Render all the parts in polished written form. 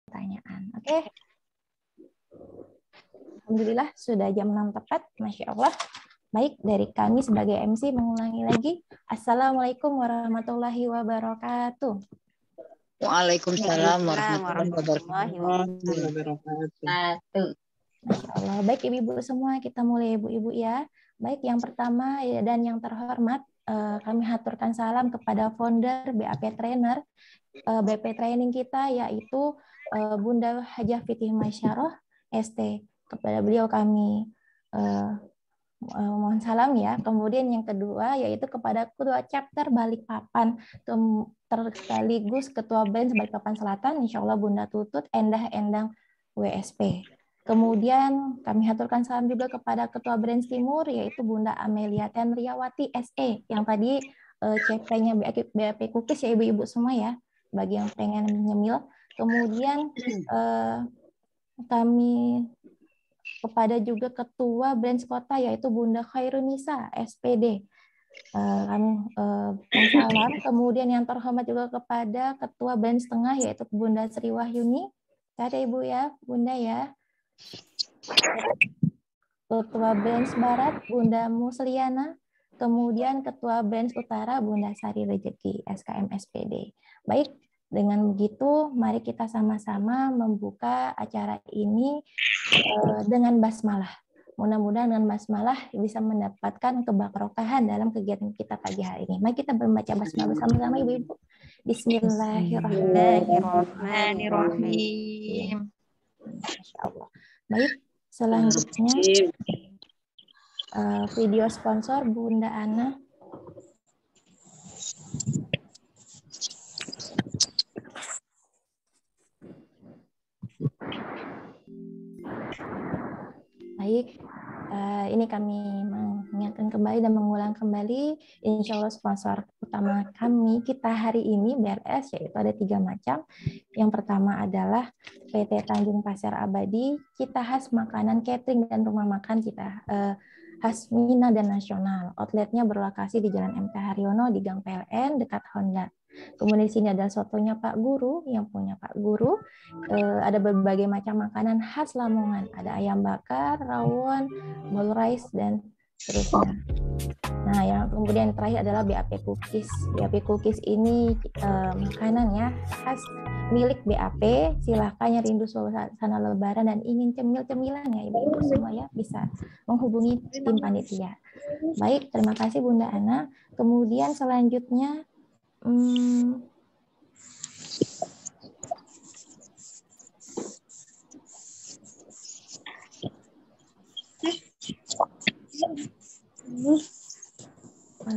pertanyaan. Oke. Alhamdulillah sudah jam 6 tepat, Masya Allah. Baik, dari kami sebagai MC mengulangi lagi. Assalamualaikum warahmatullahi wabarakatuh. Waalaikumsalam warahmatullahi wabarakatuh. Masya Allah. Baik ibu-ibu semua, kita mulai ibu-ibu ya. Baik, yang pertama dan yang terhormat, kami haturkan salam kepada founder BAP Trainer, BP Training kita, yaitu Bunda Hajah Fitih Masyaroh, ST. Kepada beliau kami mohon salam ya. Kemudian yang kedua yaitu kepada Ketua Chapter Balikpapan, sekaligus Ketua BENS Balikpapan Selatan, Insya Allah Bunda Tutut Endah Endang WSP. Kemudian kami haturkan salam juga kepada Ketua BENS Timur, yaitu Bunda Amelia Tenriawati SE, yang tadi CP-nya BAP Kukis ya ibu-ibu semua ya, bagi yang pengen nyemil. Kemudian kami kepada juga Ketua BENS Kota, yaitu Bunda Khairunisa SPD. Kami salam. Kemudian yang terhormat juga kepada Ketua BENS Tengah, yaitu Bunda Sri Wahyuni. Ada Ibu ya, Bunda ya. Ketua BENS Barat, Bunda Musliana. Kemudian Ketua BENS Utara, Bunda Sari Rejeki, SKM SPD. Baik, dengan begitu, mari kita sama-sama membuka acara ini dengan basmalah. Mudah-mudahan dengan basmalah bisa mendapatkan keberkahan dalam kegiatan kita pagi hari ini. Mari kita membaca basmalah bersama-sama ibu-ibu. Bismillahirrahmanirrahim. Masya Allah. Baik, selanjutnya video sponsor Bunda Ana. Baik, ini kami mengingatkan kembali dan mengulang kembali, insya Allah sponsor utama kita hari ini BRS, yaitu ada 3 macam. Yang pertama adalah PT Tanjung Pasir Abadi, Cita Khas Makanan Catering dan Rumah Makan Cita Khas Mina dan Nasional. Outletnya berlokasi di Jalan MT Haryono di Gang PLN dekat Honda. Kemudian di sini ada sotonya Pak Guru, yang punya Pak Guru. Ada berbagai macam makanan khas Lamongan. Ada ayam bakar, rawon, bolu rice, dan seterusnya. Nah, yang kemudian terakhir adalah BAP Cookies. BAP Cookies ini makanannya khas milik BAP. Silahkan yang rindu suasana lebaran dan ingin cemil-cemilan ya ibu-ibu semua ya, bisa menghubungi tim panitia. Baik, terima kasih Bunda Ana. Kemudian selanjutnya mohon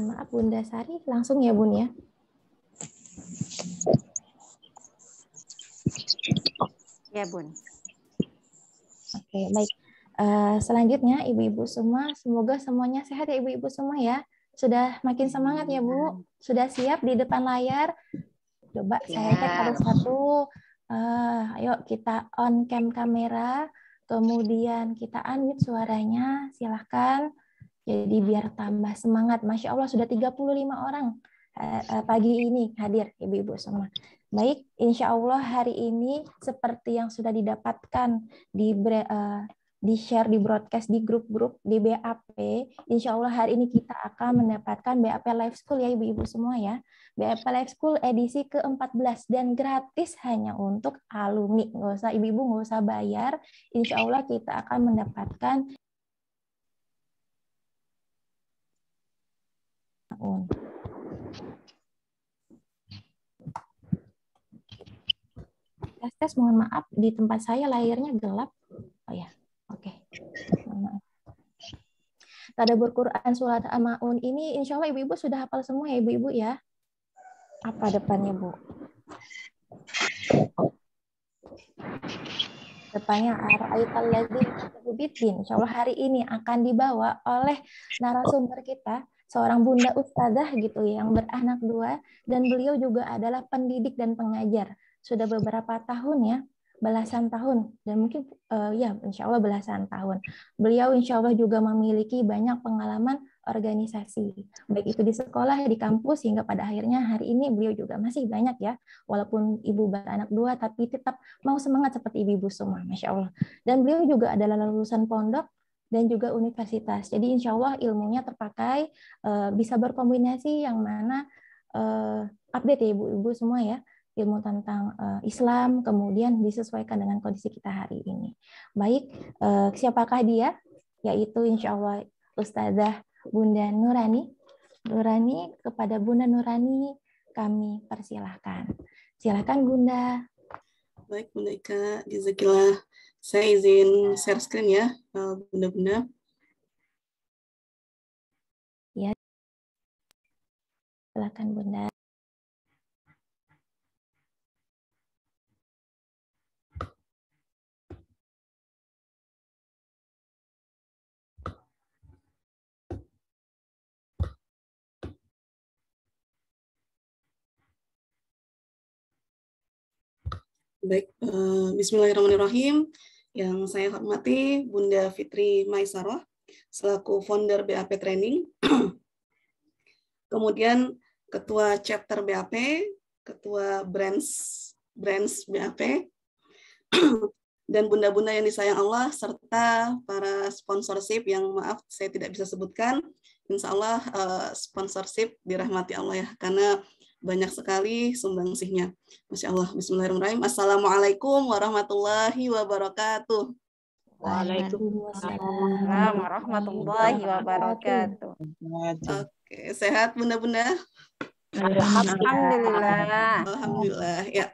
maaf Bunda Sari, langsung ya Bun ya. Ya Bun. Oke, baik. Selanjutnya ibu-ibu semua, semoga semuanya sehat ya ibu-ibu semua ya. Sudah makin semangat ya Bu? Sudah siap di depan layar? Coba saya cek satu-satu. Ayo kita on cam kamera, kemudian kita unmute suaranya, silahkan. Jadi biar tambah semangat. Masya Allah sudah 35 orang pagi ini hadir ibu-ibu semua. Baik, insya Allah hari ini seperti yang sudah didapatkan di share, di broadcast di grup-grup di BAP, insya Allah hari ini kita akan mendapatkan BAP Live School ya ibu-ibu semua ya. BAP Live School edisi ke-14 dan gratis hanya untuk alumni. Nggak usah ibu-ibu, nggak usah bayar. Insya Allah kita akan mendapatkan tes, mohon maaf di tempat saya layarnya gelap. Oh ya. Oke. Tadabbur Quran Surat Al-Maun ini insya Allah ibu-ibu sudah hafal semua ya ibu-ibu ya. Apa depannya Bu? Depannya Ara'aital ladzi yukadzibu. Insya Allah hari ini akan dibawa oleh narasumber kita, seorang Bunda Ustadzah gitu yang beranak 2, dan beliau juga adalah pendidik dan pengajar. Sudah beberapa tahun ya, belasan tahun, dan mungkin ya insya Allah belasan tahun. Beliau insya Allah juga memiliki banyak pengalaman organisasi, baik itu di sekolah, di kampus, hingga pada akhirnya hari ini beliau juga masih banyak ya, walaupun ibu beranak dua, tapi tetap mau semangat seperti ibu-ibu semua, Masya Allah. Dan beliau juga adalah lulusan pondok dan juga universitas. Jadi insya Allah ilmunya terpakai, bisa berkombinasi yang mana update ya ibu-ibu semua ya, ilmu tentang Islam, kemudian disesuaikan dengan kondisi kita hari ini. Baik, siapakah dia? Yaitu insya Allah Ustazah Bunda Nurani. Nurani, kepada Bunda Nurani kami persilahkan. Silakan Bunda. Baik Bunda Ika, jazakillah. Saya izin share screen ya, Bunda-bunda. Ya, silakan Bunda. Baik, bismillahirrahmanirrahim. Yang saya hormati Bunda Fitri Maisarah, selaku founder BAP Training. Kemudian Ketua Chapter BAP, Ketua Branch BAP, dan bunda-bunda yang disayang Allah, serta para sponsorship yang maaf saya tidak bisa sebutkan. Insya Allah sponsorship dirahmati Allah ya, karena banyak sekali sumbangsihnya. Masya Allah. Bismillahirrahmanirrahim. Assalamualaikum warahmatullahi wabarakatuh. Waalaikumsalam warahmatullahi wabarakatuh. Oke, sehat bunda-bunda? Alhamdulillah. Alhamdulillah. Ya.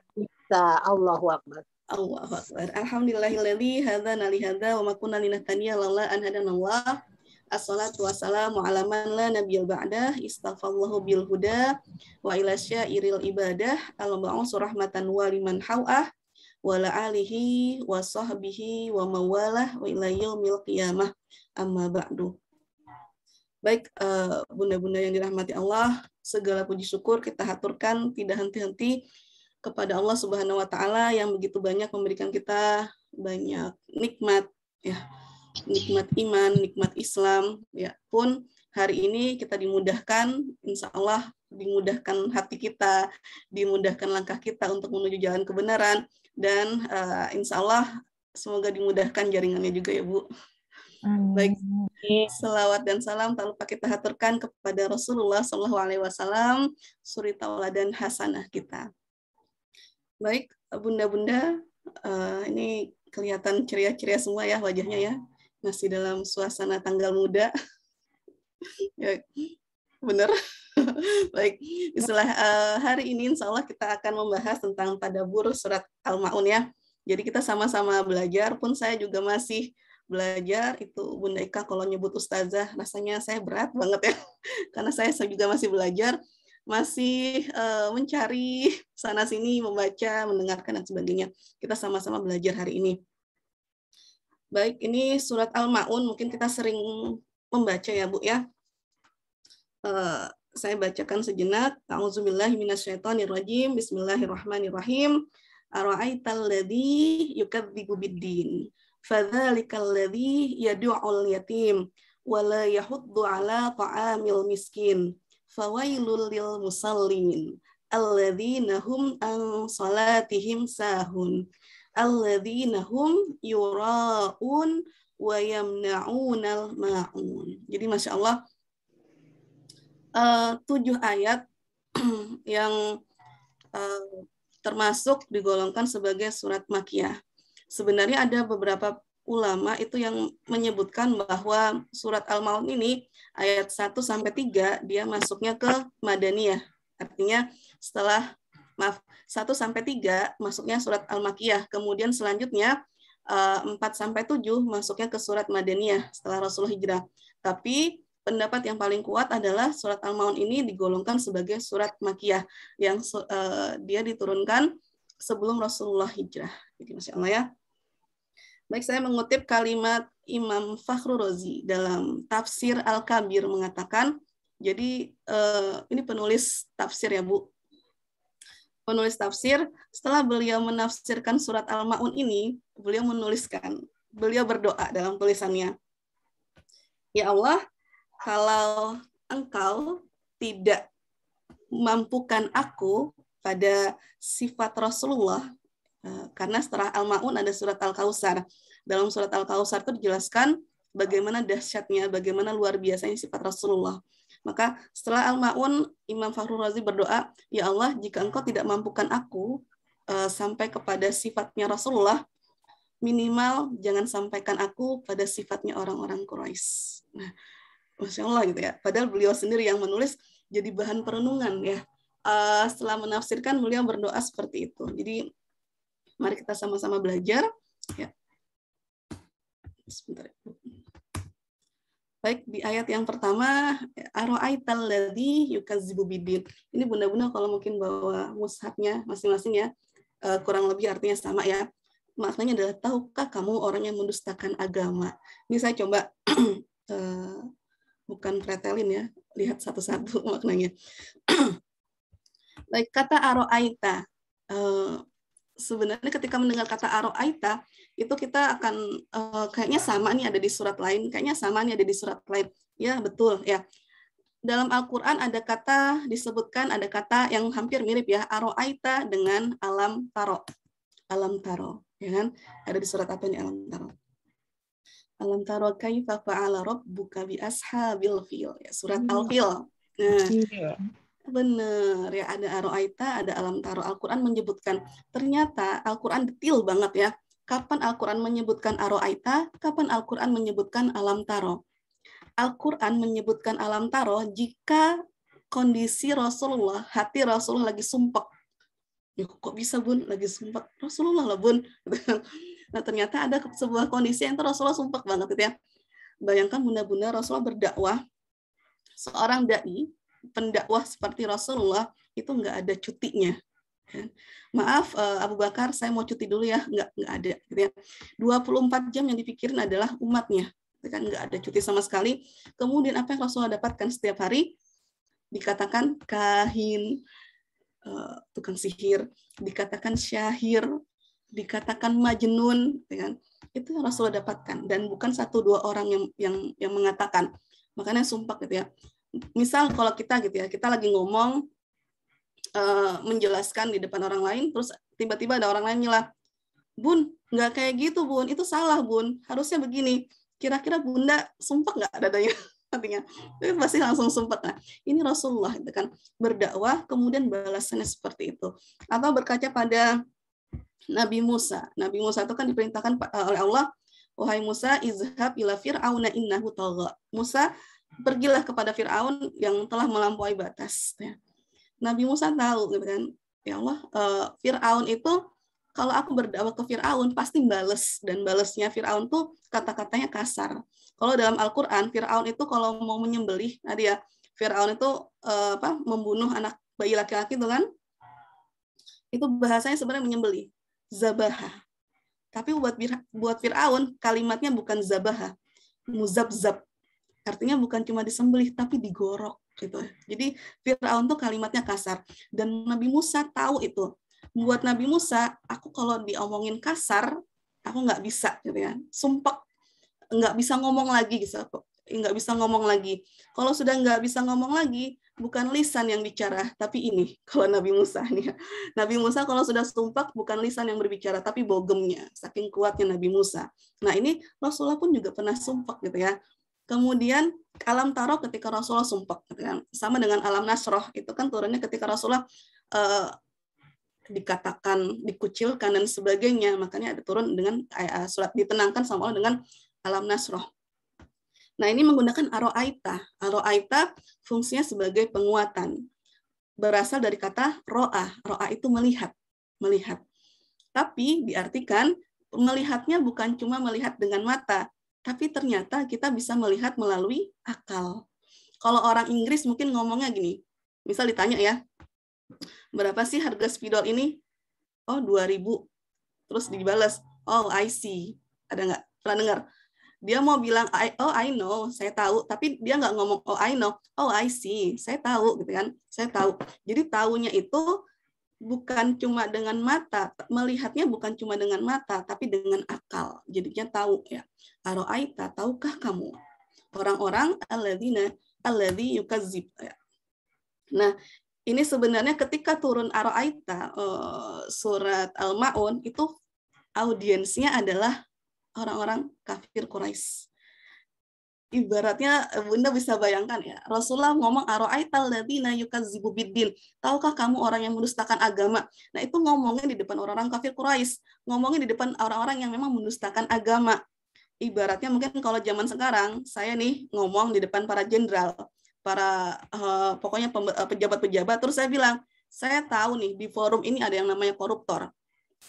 Allahu Akbar. Allahu Akbar. Alhamdulillahilladzi hadana li hadza wa ma kunna linahtadiya laula an hadanallah. Assalatu wassalamu ala man la nabiyya ba'dah, istafallahu bil huda wa ila syairil ibadah, al-ba'us rahmatan wa liman hawah wa la alihi wa sahbihi wa mawalah wa ila yaumil qiyamah, amma ba'du. Baik, bunda-bunda yang dirahmati Allah, segala puji syukur kita haturkan tidak henti-henti kepada Allah Subhanahu wa taala yang begitu banyak memberikan kita banyak nikmat ya. Nikmat iman, nikmat Islam, ya pun hari ini kita dimudahkan, insya Allah dimudahkan hati kita, dimudahkan langkah kita untuk menuju jalan kebenaran, dan insya Allah semoga dimudahkan jaringannya juga ya Bu. Baik, selawat dan salam tak lupa kita haturkan kepada Rasulullah SAW, suri tauladan hasanah kita. Baik, bunda-bunda, ini kelihatan ceria-ceria semua ya wajahnya ya. Masih dalam suasana tanggal muda. Ya, benar. Baik, istilah hari ini insya Allah kita akan membahas tentang tadabbur surat Al-Ma'un ya. Jadi kita sama-sama belajar, pun saya juga masih belajar. Itu Bunda Ika kalau nyebut ustazah, rasanya saya berat banget ya. Karena saya juga masih belajar, masih mencari sana-sini, membaca, mendengarkan, dan sebagainya. Kita sama-sama belajar hari ini. Baik, ini surat Al-Ma'un, mungkin kita sering membaca ya Bu ya. Saya bacakan sejenak. A'udzubillahi minasyaitonirrajim. Bismillahirrahmanirrahim. Ara'aital ladzi yukadzibu biddin. Fadzalikal ladzi yad'ul yatim wa la yahuddu 'ala ta'amil miskin. Fawailul lil musallin alladzina hum an salatihim sahun. Alladzina hum yura'un wa yamna'unal ma'un. Jadi Masya Allah 7 ayat yang termasuk digolongkan sebagai surat Makkiyah. Sebenarnya ada beberapa ulama itu yang menyebutkan bahwa surat Al-Ma'un ini ayat 1-3 dia masuknya ke Madaniyah. Artinya setelah 1-3 masuknya surat Al-Makkiyah. Kemudian selanjutnya 4-7 masuknya ke surat Madaniyah setelah Rasulullah hijrah. Tapi pendapat yang paling kuat adalah surat Al-Ma'un ini digolongkan sebagai surat Makkiyah yang dia diturunkan sebelum Rasulullah hijrah. Jadi Masya Allah ya. Baik, saya mengutip kalimat Imam Fakhrur Razi dalam Tafsir Al-Kabir mengatakan, jadi ini penulis tafsir ya Bu. Penulis tafsir, setelah beliau menafsirkan surat Al-Ma'un ini, beliau berdoa dalam tulisannya. Ya Allah, kalau engkau tidak mampukan aku pada sifat Rasulullah, karena setelah Al-Ma'un ada surat Al-Kautsar. Dalam surat Al-Kautsar itu dijelaskan bagaimana dahsyatnya, bagaimana luar biasanya sifat Rasulullah. Maka setelah Al-Ma'un, Imam Fakhrul Razi berdoa, ya Allah, jika engkau tidak mampukan aku sampai kepada sifatnya Rasulullah, minimal jangan sampaikan aku pada sifatnya orang-orang Quraisy. Nah, Masya Allah gitu ya. Padahal beliau sendiri yang menulis, jadi bahan perenungan ya. Setelah menafsirkan, beliau berdoa seperti itu. Jadi mari kita sama-sama belajar. Ya. Sebentar. Baik, di ayat yang pertama, Ara'aital ladzi yukazzibu biddin. Ini bunda-bunda kalau mungkin bawa mushafnya masing-masing ya, kurang lebih artinya sama ya. Maknanya adalah, tahukah kamu orang yang mendustakan agama? Ini saya coba bukan pretelin ya, lihat satu-satu maknanya. Baik, kata aro'aita. Sebenarnya ketika mendengar kata aro'aita, itu kita akan kayaknya sama nih ada di surat lain, kayaknya sama nih ada di surat lain. Ya, betul ya. Dalam Al-Qur'an ada kata disebutkan, ada kata yang hampir mirip ya, aro'aita dengan alam taro. Alam taro, ya kan? Ada di surat apa nih alam taro? Alam taro kaifa fa'ala rabbuka bi ashabil fil, ya, surat Al-Fil. Nah, benar ya, ada aro'aita, ada alam taro. Al-Qur'an menyebutkan, ternyata Al-Qur'an detail banget ya. Kapan Al-Qur'an menyebutkan aro'aita, kapan Al-Qur'an menyebutkan alam taro. Al-Qur'an menyebutkan alam taro jika kondisi Rasulullah, hati Rasulullah lagi sumpek. Ya, kok bisa Bun lagi sumpek? Rasulullah lah Bun. Nah, ternyata ada sebuah kondisi yang Rasulullah sumpek banget gitu ya. Bayangkan bunda-bunda, Rasulullah berdakwah, seorang dai, pendakwah seperti Rasulullah itu nggak ada cutinya. Maaf Abu Bakar, saya mau cuti dulu ya, nggak ada. Gitu ya. 24 jam yang dipikirin adalah umatnya, kan nggak ada cuti sama sekali. Kemudian apa yang Rasulullah dapatkan setiap hari? Dikatakan kahin, tukang sihir, dikatakan syahir, dikatakan majnun, kan? Itu yang Rasulullah dapatkan, dan bukan 1-2 orang yang mengatakan. Makanya sumpah gitu ya. Misal kalau kita gitu ya, kita lagi ngomong menjelaskan di depan orang lain, terus tiba-tiba ada orang lain nyela, Bun, nggak kayak gitu Bun, itu salah Bun, harusnya begini. Kira-kira Bunda sumpah nggak dadanya? Artinya, itu pasti langsung sumpah. Nah, ini Rasulullah itu kan berdakwah, kemudian balasannya seperti itu. Atau berkaca pada Nabi Musa. Nabi Musa itu kan diperintahkan oleh Allah, wahai Musa, izhab ila fir'auna innahu tagha. Musa, pergilah kepada Fir'aun yang telah melampaui batas. Nabi Musa tahu, gitu kan, ya Allah, Fir'aun itu, kalau aku berdakwah ke Fir'aun, pasti bales, dan balesnya Fir'aun tuh kata-katanya kasar. Kalau dalam Al-Quran, Fir'aun itu kalau mau menyembelih, nah dia, Fir'aun itu membunuh anak bayi laki-laki itu kan, itu bahasanya sebenarnya menyembelih, zabaha. Tapi buat Fir'aun, kalimatnya bukan zabaha, muzabzab. Artinya bukan cuma disembelih, tapi digorok. Gitu. Jadi Fir'aun tuh kalimatnya kasar. Dan Nabi Musa tahu itu. Buat Nabi Musa, aku kalau diomongin kasar, aku nggak bisa. Gitu ya. Sumpah, nggak bisa ngomong lagi. Gitu. Nggak bisa ngomong lagi. Kalau sudah nggak bisa ngomong lagi, bukan lisan yang bicara, tapi ini. Kalau Nabi Musa nih, Nabi Musa kalau sudah sumpah, bukan lisan yang berbicara, tapi bogemnya. Saking kuatnya Nabi Musa. Nah ini Rasulullah pun juga pernah sumpah gitu ya. Kemudian alam taro ketika Rasulullah sumpah, gitu kan. Sama dengan alam nasroh itu kan turunnya ketika Rasulullah dikatakan dikucilkan dan sebagainya, makanya ada turun dengan surat ditenangkan sama Allah dengan alam nasroh. Nah, ini menggunakan aro'aita. Aro'aita fungsinya sebagai penguatan. Berasal dari kata ro'a. Ro'a itu melihat. Melihat. Tapi diartikan melihatnya bukan cuma melihat dengan mata, tapi ternyata kita bisa melihat melalui akal. Kalau orang Inggris mungkin ngomongnya gini. Misal ditanya ya, berapa sih harga spidol ini? Oh, 2.000. Terus dibalas, oh, I see. Ada nggak? Pernah dengar? Dia mau bilang, oh I know, saya tahu, tapi dia nggak ngomong, oh I know, oh I see, saya tahu, gitu kan, saya tahu. Jadi tahunya itu bukan cuma dengan mata, melihatnya bukan cuma dengan mata, tapi dengan akal. Jadinya tahu ya. Aro'aita, tahukah kamu? Orang-orang alladzi yukadzib. Nah, ini sebenarnya ketika turun Ara'aita surat Al-Maun itu audiensnya adalah orang-orang kafir Quraisy. Ibaratnya Bunda bisa bayangkan ya, Rasulullah ngomong ara'aital ladzina yukadzibu biddin. Tahukah kamu orang yang mendustakan agama? Nah, itu ngomongnya di depan orang-orang kafir Quraisy, ngomongnya di depan orang-orang yang memang mendustakan agama. Ibaratnya mungkin kalau zaman sekarang saya nih ngomong di depan para jenderal, para pokoknya pejabat-pejabat, terus saya bilang, saya tahu nih di forum ini ada yang namanya koruptor.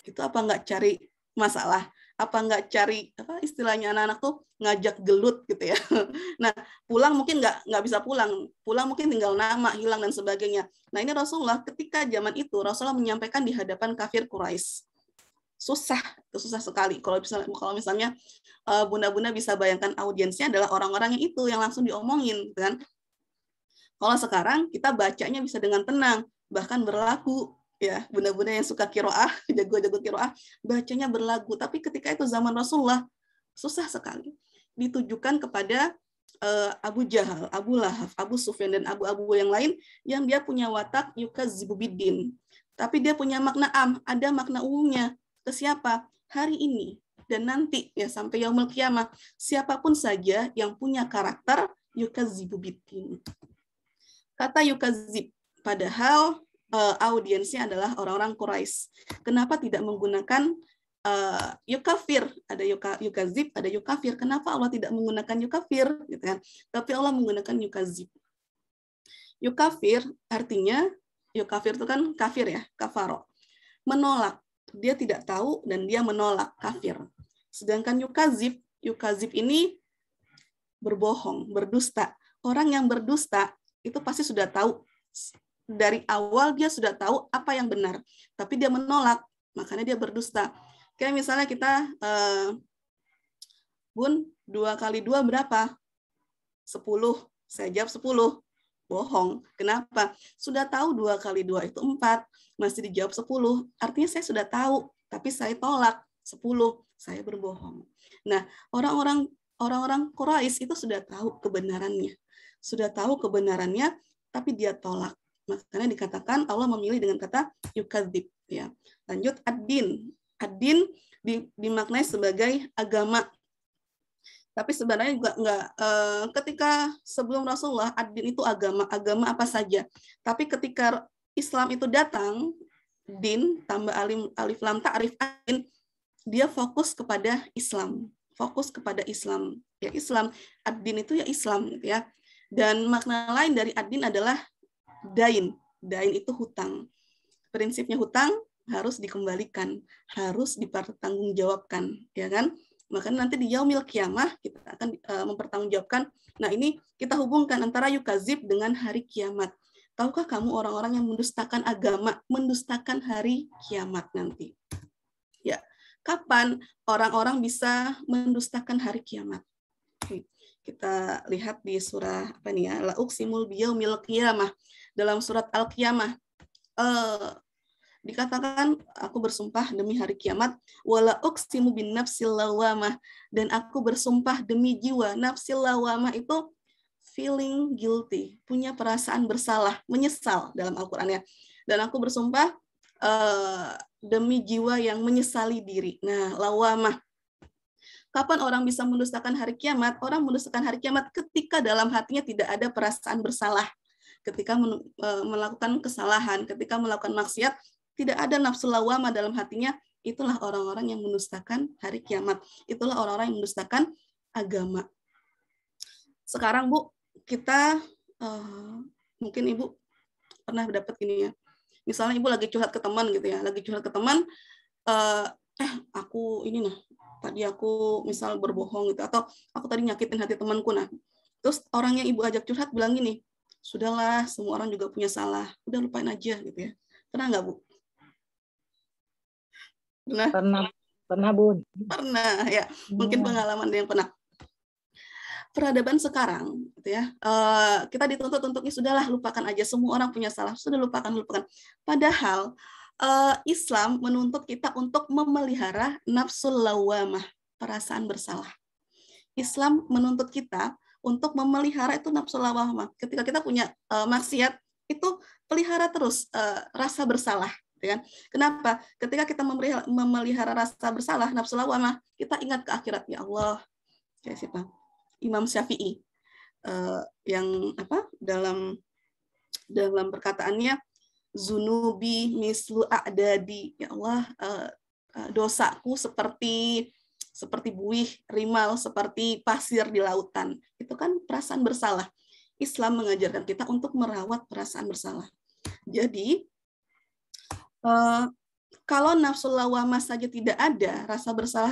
Itu apa nggak cari masalah? Apa nggak cari apa istilahnya anak-anak tuh ngajak gelut gitu ya. Nah, pulang mungkin nggak bisa pulang mungkin tinggal nama hilang dan sebagainya. Nah, ini Rasulullah ketika zaman itu Rasulullah menyampaikan di hadapan kafir Quraisy. Susah sekali kalau misalnya bunda-bunda bisa bayangkan audiensnya adalah orang-orang yang itu yang langsung diomongin kan. Kalau sekarang kita bacanya bisa dengan tenang, bahkan berlagu. Ya, bunda-bunda yang suka kiroah, jago-jago kiroah, bacanya berlagu. Tapi ketika itu zaman Rasulullah, susah sekali. Ditujukan kepada Abu Jahal, Abu Lahab, Abu Sufyan, dan abu-abu yang lain, yang dia punya watak yukadzibu biddin. Tapi dia punya makna ada makna umumnya. Ke siapa? Hari ini dan nanti, ya sampai yaumul qiyamah. Siapapun saja yang punya karakter yukadzibu biddin. Kata yukadzib, padahal audiensnya adalah orang-orang Quraisy. Kenapa tidak menggunakan yukafir? Ada yukazib, ada yukafir. Kenapa Allah tidak menggunakan yukafir? Gitu kan? Tapi Allah menggunakan yukazib. Yukafir artinya, yukafir itu kan kafir ya, kafaro. Menolak. Dia tidak tahu dan dia menolak, kafir. Sedangkan yukazib ini berbohong, berdusta. Orang yang berdusta itu pasti sudah tahu. Dari awal dia sudah tahu apa yang benar, tapi dia menolak, makanya dia berdusta. Kayak misalnya kita, Bun, 2 kali 2 berapa? 10. Saya jawab 10. Bohong. Kenapa? Sudah tahu 2 kali 2 itu 4, masih dijawab 10. Artinya saya sudah tahu, tapi saya tolak 10. Saya berbohong. Nah, orang-orang Quraisy itu sudah tahu kebenarannya. Tapi dia tolak. Makanya dikatakan Allah memilih dengan kata yukadzib. Ya. Lanjut ad-din. Ad-din dimaknai sebagai agama. Tapi sebenarnya juga enggak. Ketika sebelum Rasulullah, ad-din itu agama apa saja. Tapi ketika Islam itu datang, din tambah alif lam ta'rif ad-din, dia fokus kepada Islam. Ya Islam. Ad-din itu ya Islam gitu ya. Dan makna lain dari ad-din adalah dain itu hutang. Prinsipnya hutang harus dikembalikan, harus dipertanggungjawabkan, ya kan? Maka nanti di yaumil qiyamah kita akan mempertanggungjawabkan. Nah, ini kita hubungkan antara yukazib dengan hari kiamat. Tahukah kamu orang-orang yang mendustakan agama, mendustakan hari kiamat nanti? Ya, kapan orang-orang bisa mendustakan hari kiamat? Oke. Kita lihat di surah apa nih ya? La uqsimul biyaumil qiyamah. Dalam surat Al-Qiyamah dikatakan aku bersumpah demi hari kiamat, wala uqsimu bin nafsil lawamah, dan aku bersumpah demi jiwa. Nafsil lawamah itu feeling guilty, punya perasaan bersalah, menyesal dalam Al-Qur'an ya. Dan aku bersumpah demi jiwa yang menyesali diri. Nah, lawamah. Kapan orang bisa mendustakan hari kiamat? Orang mendustakan hari kiamat ketika dalam hatinya tidak ada perasaan bersalah. Ketika melakukan kesalahan, ketika melakukan maksiat, tidak ada nafsu lawamah dalam hatinya, itulah orang-orang yang mendustakan hari kiamat. Itulah orang-orang yang mendustakan agama. Sekarang Bu, kita mungkin Ibu pernah dapat ini ya. Misalnya Ibu lagi curhat ke teman gitu ya, aku ini tadi aku misal berbohong gitu, atau aku tadi nyakitin hati temanku. Nah, terus orang yang Ibu ajak curhat bilang gini, sudahlah, semua orang juga punya salah, udah lupain aja gitu ya. Pernah nggak Bu? Pernah Bun. Pernah ya, mungkin pengalaman ada yang pernah. Peradaban sekarang gitu ya, kita dituntut untuk sudahlah, lupakan aja, semua orang punya salah, sudah lupakan. Padahal Islam menuntut kita untuk memelihara nafsul lawamah, perasaan bersalah. Islam menuntut kita untuk memelihara itu nafsu lawamah. Ketika kita punya maksiat, itu pelihara terus rasa bersalah. Kan? Kenapa? Ketika kita memelihara rasa bersalah, nafsu lawamah, kita ingat ke akhirat. Ya Allah, kayak siapa? Imam Syafi'i yang dalam perkataannya, zunubi mislu a'dadi. Ya Allah, dosaku seperti buih rimal, seperti pasir di lautan. Itu kan perasaan bersalah. Islam mengajarkan kita untuk merawat perasaan bersalah. Jadi kalau nafsu lawamah saja tidak ada, rasa bersalah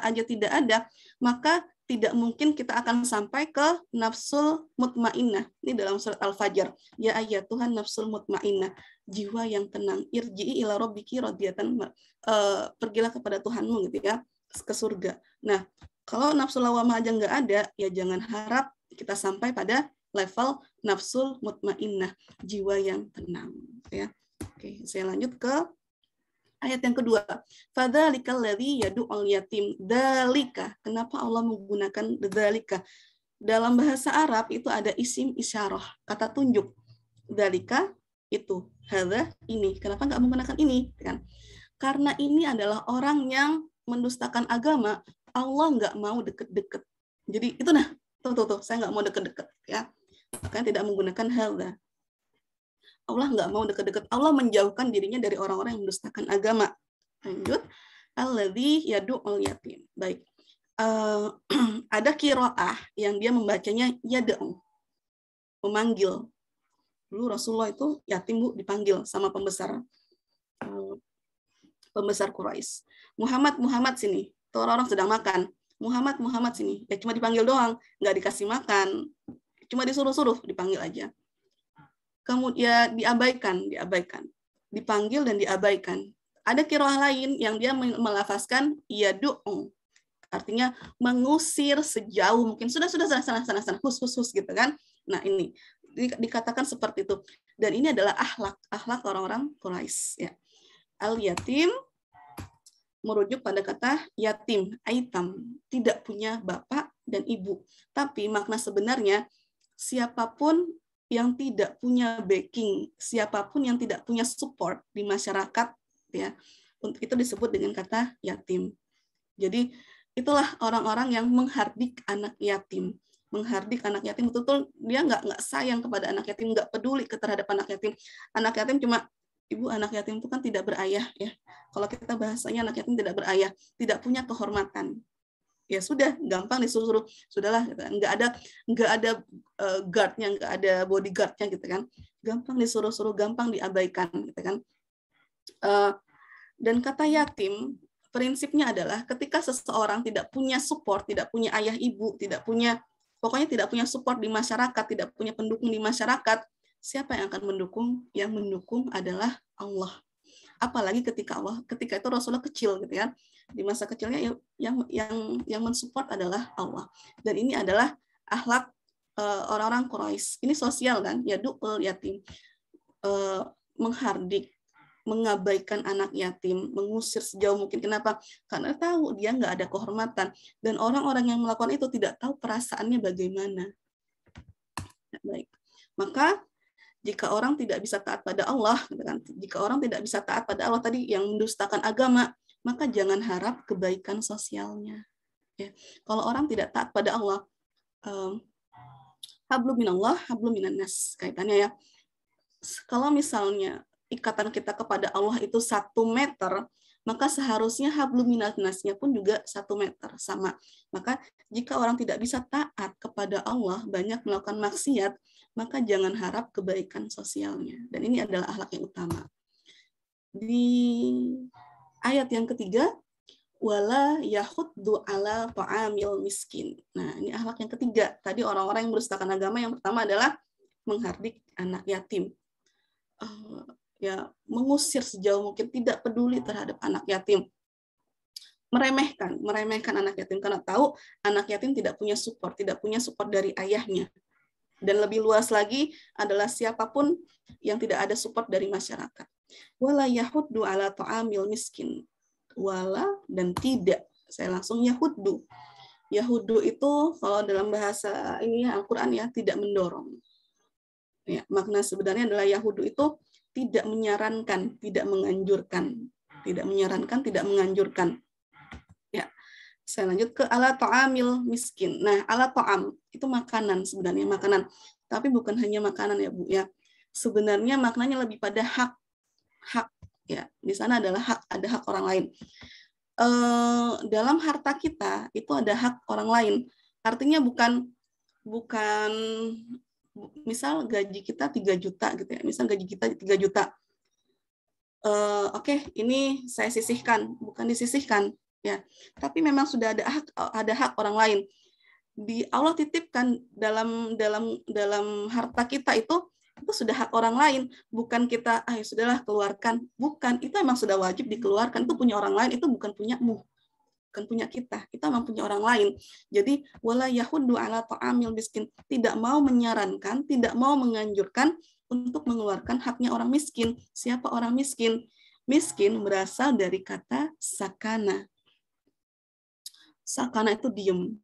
aja tidak ada, maka tidak mungkin kita akan sampai ke nafsul mutmainnah. Ini dalam surat Al-Fajr. Ya ayyatuhan nafsul mutmainnah, jiwa yang tenang, irji'i ila rabbiki radiyatan, pergilah kepada Tuhanmu gitu ya, ke surga. Nah, kalau nafsu lawamah aja nggak ada, ya jangan harap kita sampai pada level nafsul mutmainnah, jiwa yang tenang ya. Oke, saya lanjut ke ayat yang kedua. Fadzalikal ladzi yad'ul yatim. Dzalika. Kenapa Allah menggunakan dzalika? Dalam bahasa Arab itu ada isim isyarah, kata tunjuk. Dzalika itu, hadza ini. Kenapa nggak menggunakan ini? Kan? Karena ini adalah orang yang mendustakan agama, Allah nggak mau deket-deket. Jadi itu tuh, saya nggak mau deket-deket ya. Makanya tidak menggunakan hadza. Allah nggak mau dekat-dekat. Allah menjauhkan dirinya dari orang-orang yang mendustakan agama. Lanjut. Alladzi yad'ul yatim. Baik. Ada qiraah yang dia membacanya yad'u. Memanggil. Dulu Rasulullah itu yatim, Bu, dipanggil sama pembesar Quraisy. Muhammad sini. Tuh orang sedang makan. Muhammad sini. Ya cuma dipanggil doang, nggak dikasih makan. Cuma disuruh-suruh, dipanggil aja. Kemudian diabaikan, dipanggil dan diabaikan. Ada qiraah lain yang dia melafazkan yad'u, artinya mengusir sejauh mungkin. Sudah sana, hus gitu kan. Nah, ini dikatakan seperti itu. Dan ini adalah akhlak orang-orang Quraisy ya. Al yatim merujuk pada kata yatim, aitam, tidak punya bapak dan ibu. Tapi makna sebenarnya siapapun yang tidak punya backing, siapapun yang tidak punya support di masyarakat ya, untuk itu disebut dengan kata yatim. Jadi itulah orang-orang yang menghardik anak yatim. Menghardik anak yatim, betul-betul dia nggak sayang kepada anak yatim, nggak peduli terhadap anak yatim. Anak yatim cuma, ibu, anak yatim itu kan tidak berayah ya. Kalau kita bahasanya anak yatim tidak berayah, tidak punya kehormatan. Ya sudah, gampang disuruh, sudahlah, nggak ada guardnya, nggak ada bodyguardnya gitu kan, gampang disuruh, gampang diabaikan gitu kan. Dan kata yatim prinsipnya adalah ketika seseorang tidak punya support, tidak punya ayah ibu, pokoknya tidak punya support di masyarakat, tidak punya pendukung di masyarakat, siapa yang akan mendukung? Yang mendukung adalah Allah. Apalagi ketika itu Rasulullah kecil gitu ya. Di masa kecilnya yang mensupport adalah Allah. Dan ini adalah akhlak orang-orang Quraisy. Ini sosial kan, yad'ul yatim, menghardik, mengabaikan anak yatim, mengusir sejauh mungkin. Kenapa? Karena tahu dia nggak ada kehormatan, dan orang-orang yang melakukan itu tidak tahu perasaannya bagaimana. Baik, maka jika orang tidak bisa taat pada Allah, jika orang tidak bisa taat pada Allah tadi yang mendustakan agama, maka jangan harap kebaikan sosialnya. Ya. Kalau orang tidak taat pada Allah, hablum minallah, hablum minannas, kaitannya ya. Kalau misalnya ikatan kita kepada Allah itu 1 meter, maka seharusnya hablum minannasnya pun juga 1 meter, sama. Maka jika orang tidak bisa taat kepada Allah, banyak melakukan maksiat, maka jangan harap kebaikan sosialnya. Dan ini adalah akhlak yang utama. Di ayat yang ketiga, wala yahuddu ala ta'amil miskin. Nah, ini akhlak yang ketiga. Tadi orang-orang yang mendustakan agama, yang pertama adalah menghardik anak yatim. Ya, mengusir sejauh mungkin, tidak peduli terhadap anak yatim. Meremehkan anak yatim karena tahu anak yatim tidak punya support dari ayahnya. Dan lebih luas lagi adalah siapapun yang tidak ada support dari masyarakat. Wala yahuddu ala ta'amil miskin. Wala dan tidak. Saya langsung yahuddu. Yahudu itu kalau dalam bahasa ini Al-Qur'an ya tidak mendorong. Ya, makna sebenarnya adalah Yahudu itu tidak menyarankan, tidak menganjurkan. Tidak menyarankan, tidak menganjurkan. Ya. Saya lanjut ke ala ta'amil miskin. Nah, ala ta'am itu makanan sebenarnya, makanan. Tapi bukan hanya makanan ya, Bu ya. Sebenarnya maknanya lebih pada hak. Hak ya. Di sana adalah hak, ada hak orang lain. Dalam harta kita itu ada hak orang lain. Artinya bukan misal gaji kita 3 juta gitu ya. Misal gaji kita 3 juta. Oke, ini saya sisihkan, bukan disisihkan ya. Tapi memang sudah ada hak orang lain. Allah titipkan dalam harta kita itu sudah hak orang lain, bukan kita ya sudahlah keluarkan. Bukan, itu memang sudah wajib dikeluarkan. Itu punya orang lain, itu bukan punyamu. Bukan punya kita, itu memang punya orang lain. Jadi wala yahuddu ala ta'amil miskin, tidak mau menyarankan, tidak mau menganjurkan untuk mengeluarkan haknya orang miskin. Siapa orang miskin? Miskin berasal dari kata sakana. Sakana itu diem.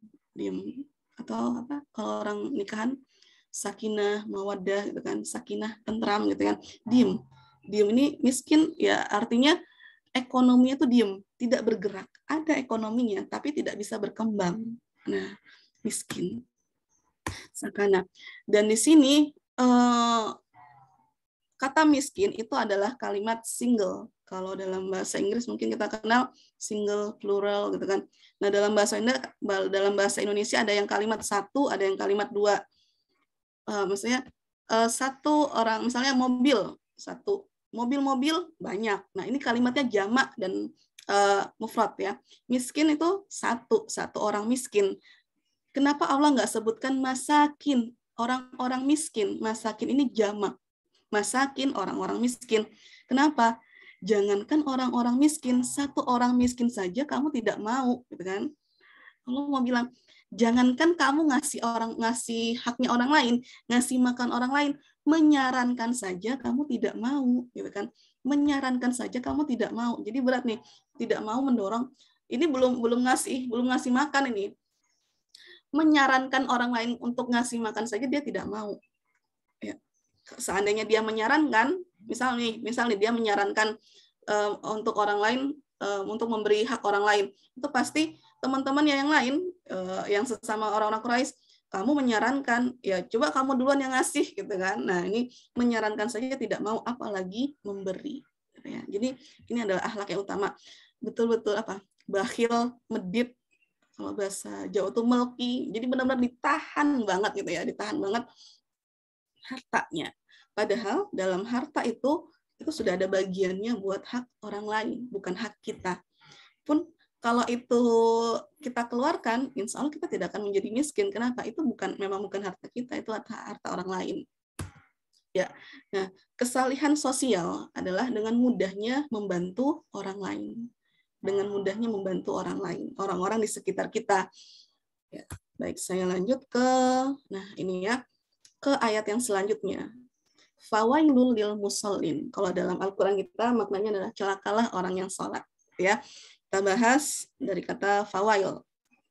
Atau apa? Kalau orang nikahan sakinah, mawaddah gitu kan, sakinah, tentram gitu kan. Diem ini miskin ya artinya ekonominya itu diem, tidak bergerak. Ada ekonominya, tapi tidak bisa berkembang. Nah, miskin. Sakana. Dan di sini kata miskin itu adalah kalimat single. Kalau dalam bahasa Inggris mungkin kita kenal single, plural gitu kan. Nah, dalam bahasa Indonesia ada yang kalimat satu, ada yang kalimat dua. Maksudnya satu orang, misalnya mobil, satu. Mobil banyak. Nah, ini kalimatnya jamak dan mufrad ya. Miskin itu satu orang miskin. Kenapa Allah nggak sebutkan masakin, orang-orang miskin? Masakin ini jamak. Masakin, orang-orang miskin. Kenapa? Jangankan orang-orang miskin, satu orang miskin saja kamu tidak mau, gitu kan? Allah mau bilang, jangankan kamu ngasih haknya orang lain, ngasih makan orang lain, menyarankan saja kamu tidak mau, gitu kan? Menyarankan saja kamu tidak mau. Jadi berat nih, tidak mau mendorong. Ini belum ngasih makan ini. Menyarankan orang lain untuk ngasih makan saja dia tidak mau. Ya. Seandainya dia menyarankan, misalnya dia menyarankan untuk orang lain untuk memberi hak orang lain, itu pasti teman-teman yang lain yang sesama orang-orang Quraisy, kamu menyarankan, ya coba kamu duluan yang ngasih gitu kan. Nah, ini menyarankan saja tidak mau, apalagi memberi. Ya. Jadi ini adalah akhlak yang utama. Betul-betul bakhil, medit, kalau bahasa Jawa itu melki. Jadi benar-benar ditahan banget gitu ya, ditahan banget hartanya. Padahal dalam harta itu sudah ada bagiannya buat hak orang lain, bukan hak kita. Pun kalau itu kita keluarkan, insya Allah kita tidak akan menjadi miskin. Kenapa? Itu memang bukan harta kita, itu harta orang lain. Ya, nah kesalihan sosial adalah dengan mudahnya membantu orang lain, dengan mudahnya membantu orang lain, orang-orang di sekitar kita. Ya, baik, saya lanjut ke, ke ayat yang selanjutnya. Fawailul lil musallin. Kalau dalam Al-Quran kita maknanya adalah celakalah orang yang sholat. Ya. Kita bahas dari kata fawail.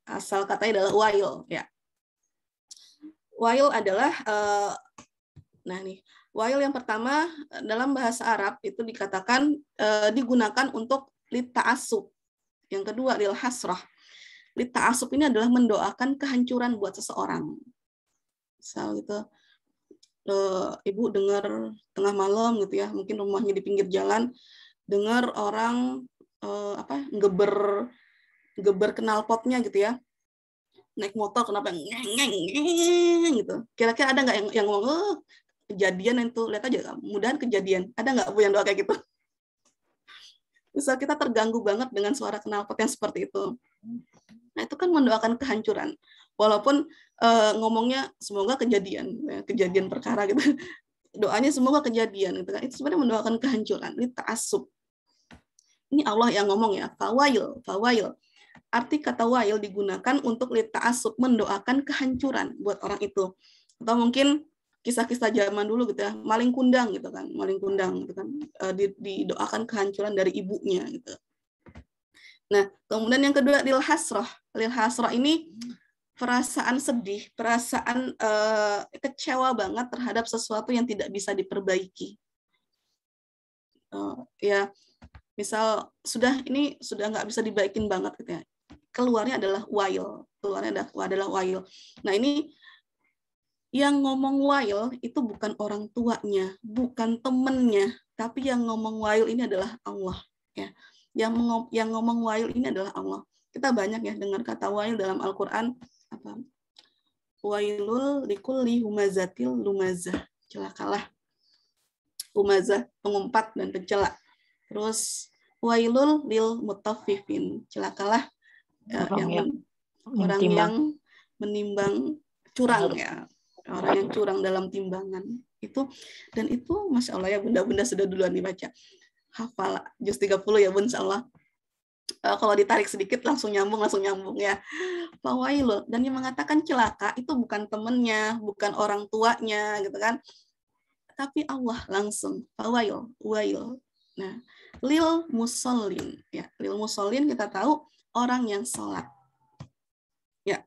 Asal katanya adalah wail. Ya. Wail adalah, wail yang pertama dalam bahasa Arab itu dikatakan digunakan untuk litta'asub. Yang kedua lil hasrah. Litta'asub ini adalah mendoakan kehancuran buat seseorang. Misal gitu, ibu dengar tengah malam gitu ya, mungkin rumahnya di pinggir jalan, dengar orang geber knalpotnya gitu ya, naik motor kenapa ngeng gitu. Kira-kira ada nggak yang ngomong kejadian itu, lihat aja, mudahan kejadian. Ada nggak Bu yang doa kayak gitu? Misal kita terganggu banget dengan suara knalpot yang seperti itu. Nah, itu kan mendoakan kehancuran. Walaupun ngomongnya semoga kejadian perkara gitu. Doanya semoga kejadian gitu kan. Itu sebenarnya mendoakan kehancuran. Ini ta'assub. Ini Allah yang ngomong ya, fawail. Arti kata wail digunakan untuk ta'assub, mendoakan kehancuran buat orang itu. Atau mungkin kisah-kisah zaman dulu gitu ya, maling kundang gitu kan, didoakan kehancuran dari ibunya gitu. Nah, kemudian yang kedua lil hasrah. Lil hasrah ini perasaan sedih, perasaan kecewa banget terhadap sesuatu yang tidak bisa diperbaiki. Ya, misal sudah nggak bisa dibaikin banget gitu ya. Keluarnya adalah wail. Nah, ini yang ngomong wail itu bukan orang tuanya, bukan temennya, tapi yang ngomong wail ini adalah Allah. Ya, yang ngomong wail ini adalah Allah. Kita banyak ya dengar kata wail dalam Al-Quran. Apa? Wailul likulli humazatil lumazah. Celakalah humazah, pengumpat dan pencela. Terus wailul lil mutaffifin. Celakalah orang yang menimbang curang ya. Orang yang curang dalam timbangan itu. Dan itu Masya Allah ya, bunda-bunda sudah duluan dibaca. Hafal juz 30 ya bun, insya Allah. Kalau ditarik sedikit langsung nyambung ya. Fawailul, dan yang mengatakan celaka itu bukan temennya, bukan orang tuanya gitu kan, tapi Allah langsung. Fawail, wail. Nah, lil musallin ya, lil musallin kita tahu orang yang sholat ya.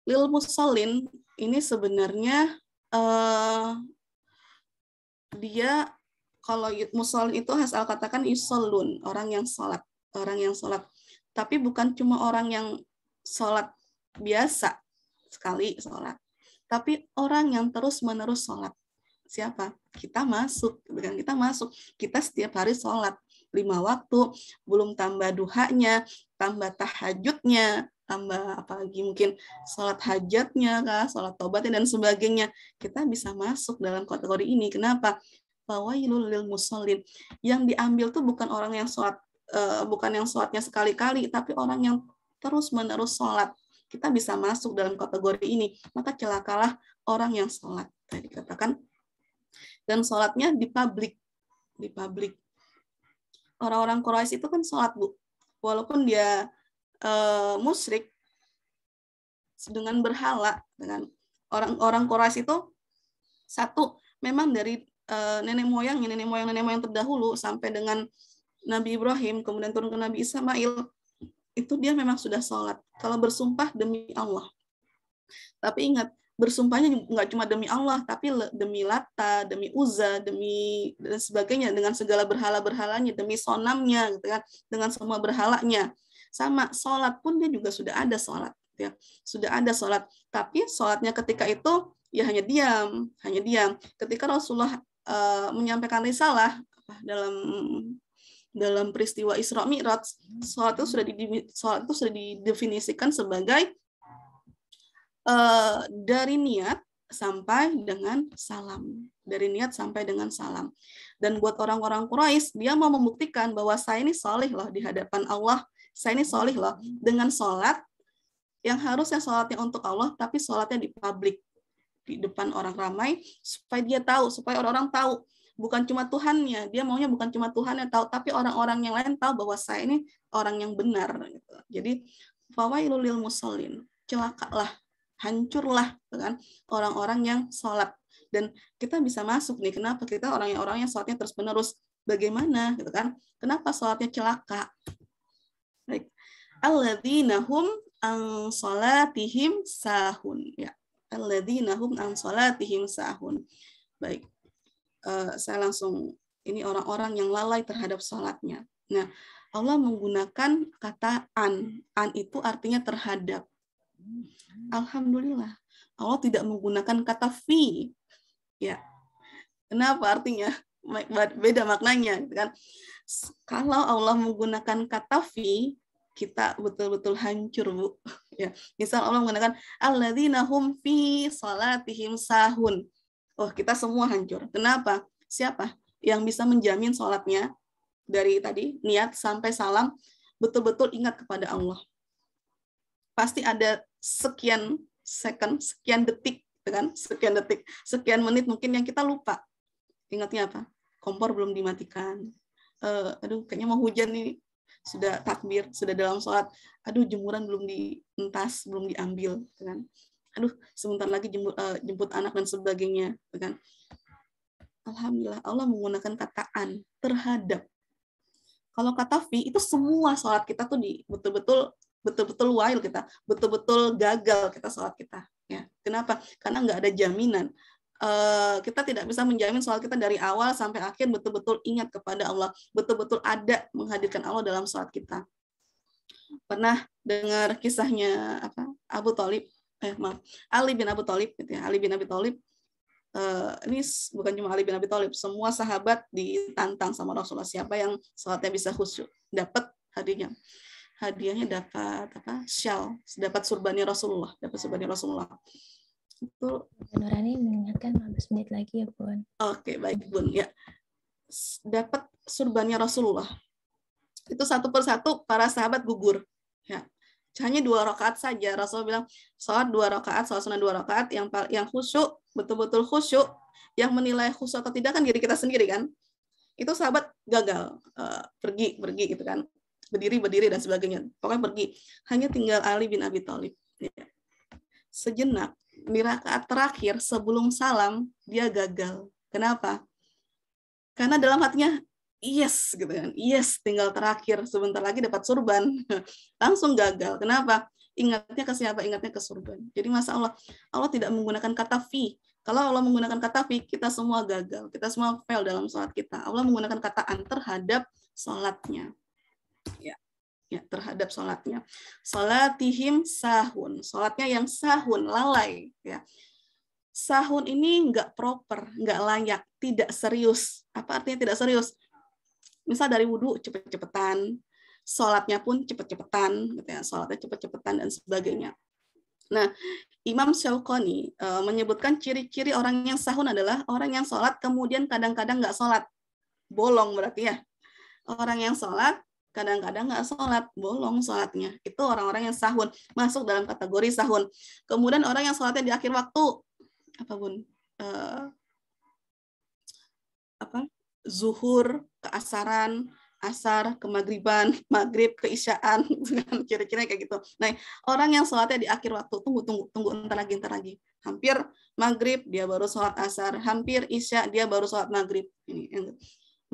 Lil musallin ini sebenarnya dia, kalau musallin itu asal katakan yusallun, orang yang sholat. Tapi bukan cuma orang yang sholat biasa sekali sholat, tapi orang yang terus-menerus sholat. Siapa? Kita masuk, kita setiap hari sholat 5 waktu, belum tambah duhanya, tambah tahajudnya, tambah apalagi mungkin sholat hajatnya, sholat tobatnya dan sebagainya. Kita bisa masuk dalam kategori ini. Kenapa? Fawailul lil musallin. Yang diambil tuh bukan orang yang sholat, bukan yang sholatnya sekali-kali, tapi orang yang terus-menerus sholat. Kita bisa masuk dalam kategori ini. Maka celakalah orang yang sholat. Tadi dikatakan, dan sholatnya di publik. Orang-orang Quraisy itu kan sholat, Bu. Walaupun dia musyrik dengan berhala, dengan orang-orang Quraisy itu satu, memang dari nenek moyang terdahulu sampai dengan Nabi Ibrahim, kemudian turun ke Nabi Ismail, itu dia memang sudah sholat. Kalau bersumpah demi Allah. Tapi ingat, bersumpahnya nggak cuma demi Allah, tapi demi Lata, demi Uzza, demi dan sebagainya, dengan segala berhala-berhalanya, demi sonamnya, gitu kan, dengan semua berhalanya. Sama, sholat pun dia juga sudah ada sholat. Ya. Sudah ada sholat. Tapi sholatnya ketika itu, ya hanya diam. Ketika Rasulullah menyampaikan risalah dalam peristiwa Isra Mi'raj, sholat itu sudah didefinisikan sebagai dari niat sampai dengan salam. Dan buat orang-orang Quraisy, dia mau membuktikan bahwa saya ini solih loh di hadapan Allah. Saya ini solih loh dengan sholat yang harusnya sholatnya untuk Allah, tapi sholatnya di publik, di depan orang ramai, supaya dia tahu, supaya orang-orang tahu. Bukan cuma Tuhannya, dia maunya bukan cuma Tuhan yang tahu, tapi orang-orang yang lain tahu bahwa saya ini orang yang benar. Jadi, fawailul lil musallin, celakalah, hancurlah kan orang-orang yang sholat. Dan kita bisa masuk nih, kenapa kita orang yang sholatnya terus-menerus, bagaimana gitu kan? Kenapa sholatnya celaka? Baik, alladzina hum an sholatihim sahun ya. Alladzina hum an sholatihim sahun. Baik. Saya langsung, ini orang-orang yang lalai terhadap sholatnya. Nah, Allah menggunakan kata an. An itu artinya terhadap. Alhamdulillah. Allah tidak menggunakan kata fi. Ya. Kenapa artinya? Beda maknanya. Kan? Kalau Allah menggunakan kata fi, kita betul-betul hancur, Bu. Ya. Misal Allah menggunakan alladzina hum fi sholatihim sahun. Oh, kita semua hancur. Kenapa? Siapa yang bisa menjamin sholatnya dari tadi, niat sampai salam, betul-betul ingat kepada Allah? Pasti ada sekian second, sekian detik, kan? Sekian menit mungkin yang kita lupa. Ingatnya apa? Kompor belum dimatikan. Aduh, kayaknya mau hujan nih. Sudah takbir, sudah dalam sholat. Aduh, jemuran belum dientas, belum diambil, kan? Aduh, sebentar lagi jemput anak dan sebagainya, kan? Alhamdulillah, Allah menggunakan kata an, terhadap. Kalau kata fi itu semua sholat kita tuh betul-betul wild kita, betul-betul gagal kita sholat kita. Ya, kenapa? Karena nggak ada jaminan. Kita tidak bisa menjamin sholat kita dari awal sampai akhir betul-betul ingat kepada Allah, betul-betul ada menghadirkan Allah dalam sholat kita. Pernah dengar kisahnya Abu Thalib, Ali bin Abi Thalib, gitu ya. Ali bin Abi Thalib. Ini bukan cuma Ali bin Abi Thalib, semua sahabat ditantang sama Rasulullah, siapa yang sholatnya bisa khusyuk dapat hadiahnya dapat syal, dapat surbannya Rasulullah, itu. Nurani mengingatkan 15 menit lagi ya Bun. Oke, baik Bun, ya, dapat surbannya Rasulullah. Itu satu persatu para sahabat gugur, ya. Hanya 2 rakaat saja. Rasul bilang sholat 2 rakaat, sholat sunnah 2 rakaat, yang khusyuk, betul-betul khusyuk, yang menilai khusyuk atau tidak kan diri kita sendiri kan. Itu sahabat gagal, pergi gitu kan, berdiri dan sebagainya. Pokoknya pergi. Hanya tinggal Ali bin Abi Thalib. Ya. Sejenak di rakaat terakhir sebelum salam dia gagal. Kenapa? Karena dalam hatinya yes gitu kan, yes, tinggal terakhir, sebentar lagi dapat surban, langsung gagal. Kenapa? Ingatnya ke siapa? Ingatnya ke surban. Jadi masa Allah tidak menggunakan kata fi. Kalau Allah menggunakan kata fi, kita semua gagal, kita semua fail dalam sholat kita. Allah menggunakan kata an terhadap sholatnya, ya, terhadap sholatnya. Sholatihim sahun, sholatnya yang sahun, lalai, ya. Sahun ini nggak proper, nggak layak, tidak serius. Apa artinya tidak serius? Misal dari wudhu cepet-cepetan, sholatnya pun cepet-cepetan, gitu ya, sholatnya cepet-cepetan dan sebagainya. Nah, Imam Syauqani menyebutkan ciri-ciri orang yang sahun adalah orang yang sholat kemudian kadang-kadang nggak sholat, bolong berarti ya. Orang yang sholat kadang-kadang nggak sholat, bolong sholatnya. Itu orang-orang yang sahun, masuk dalam kategori sahun. Kemudian orang yang sholatnya di akhir waktu, apa Bun? Zuhur ke asaran, asar ke maghriban, maghrib ke isyaan, kira-kira kayak gitu. Nah, orang yang sholatnya di akhir waktu, tunggu, entar lagi. Hampir maghrib dia baru sholat asar, hampir isya dia baru sholat maghrib. Ini yang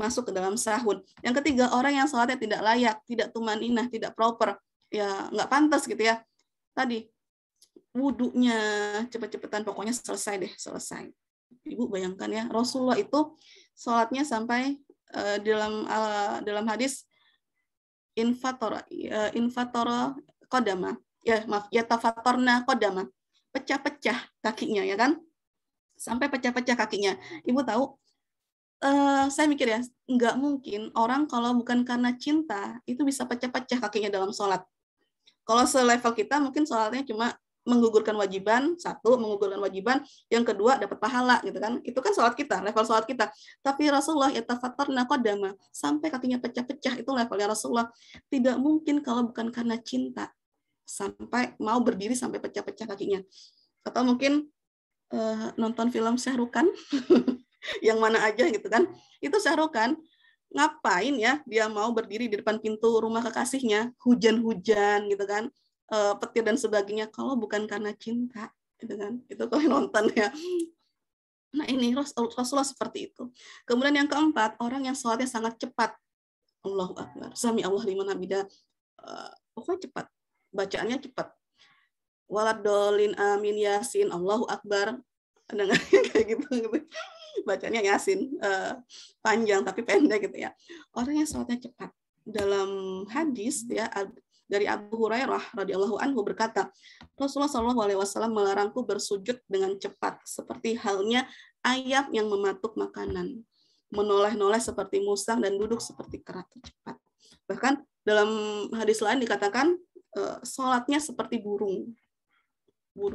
masuk ke dalam sahun. Yang ketiga, orang yang sholatnya tidak layak, tidak tumaninah, tidak proper, ya nggak pantas gitu ya. Tadi wudunya cepet-cepetan, pokoknya selesai. Ibu bayangkan ya, Rasulullah itu sholatnya sampai dalam hadis infatora kodama, tafatorna kodama, pecah-pecah kakinya, ya kan, sampai pecah-pecah kakinya. Ibu tahu, saya mikir ya, nggak mungkin orang kalau bukan karena cinta itu bisa pecah-pecah kakinya dalam sholat. Kalau selevel kita mungkin sholatnya cuma menggugurkan wajiban, yang kedua dapat pahala gitu kan. Itu kan sholat kita, level sholat kita. Tapi Rasulullah yatafattarna qadama, sampai kakinya pecah-pecah, itu levelnya Rasulullah. Tidak mungkin kalau bukan karena cinta sampai mau berdiri sampai pecah-pecah kakinya. Atau mungkin nonton film Shah Rukh Khan yang mana aja gitu kan. Itu Shah Rukh Khan ngapain ya dia mau berdiri di depan pintu rumah kekasihnya, hujan-hujan gitu kan, petir dan sebagainya, kalau bukan karena cinta, gitu kan. Itu kalau nonton ya. Nah, ini Rasulullah seperti itu. Kemudian yang keempat, orang yang sholatnya sangat cepat. Allahu Akbar, sami Allah liman hamidah. Pokoknya cepat, bacaannya cepat. Waladolin amin yasin, Allahu Akbar. Dengan kayak gitu. Bacanya yasin, panjang tapi pendek gitu ya. Orang yang sholatnya cepat. Dalam hadis ya, dari Abu Hurairah radhiyallahu anhu berkata, Rasulullah SAW melarangku bersujud dengan cepat, seperti halnya ayam yang mematuk makanan, menoleh-noleh seperti musang dan duduk seperti kera cepat. Bahkan dalam hadis lain dikatakan sholatnya seperti burung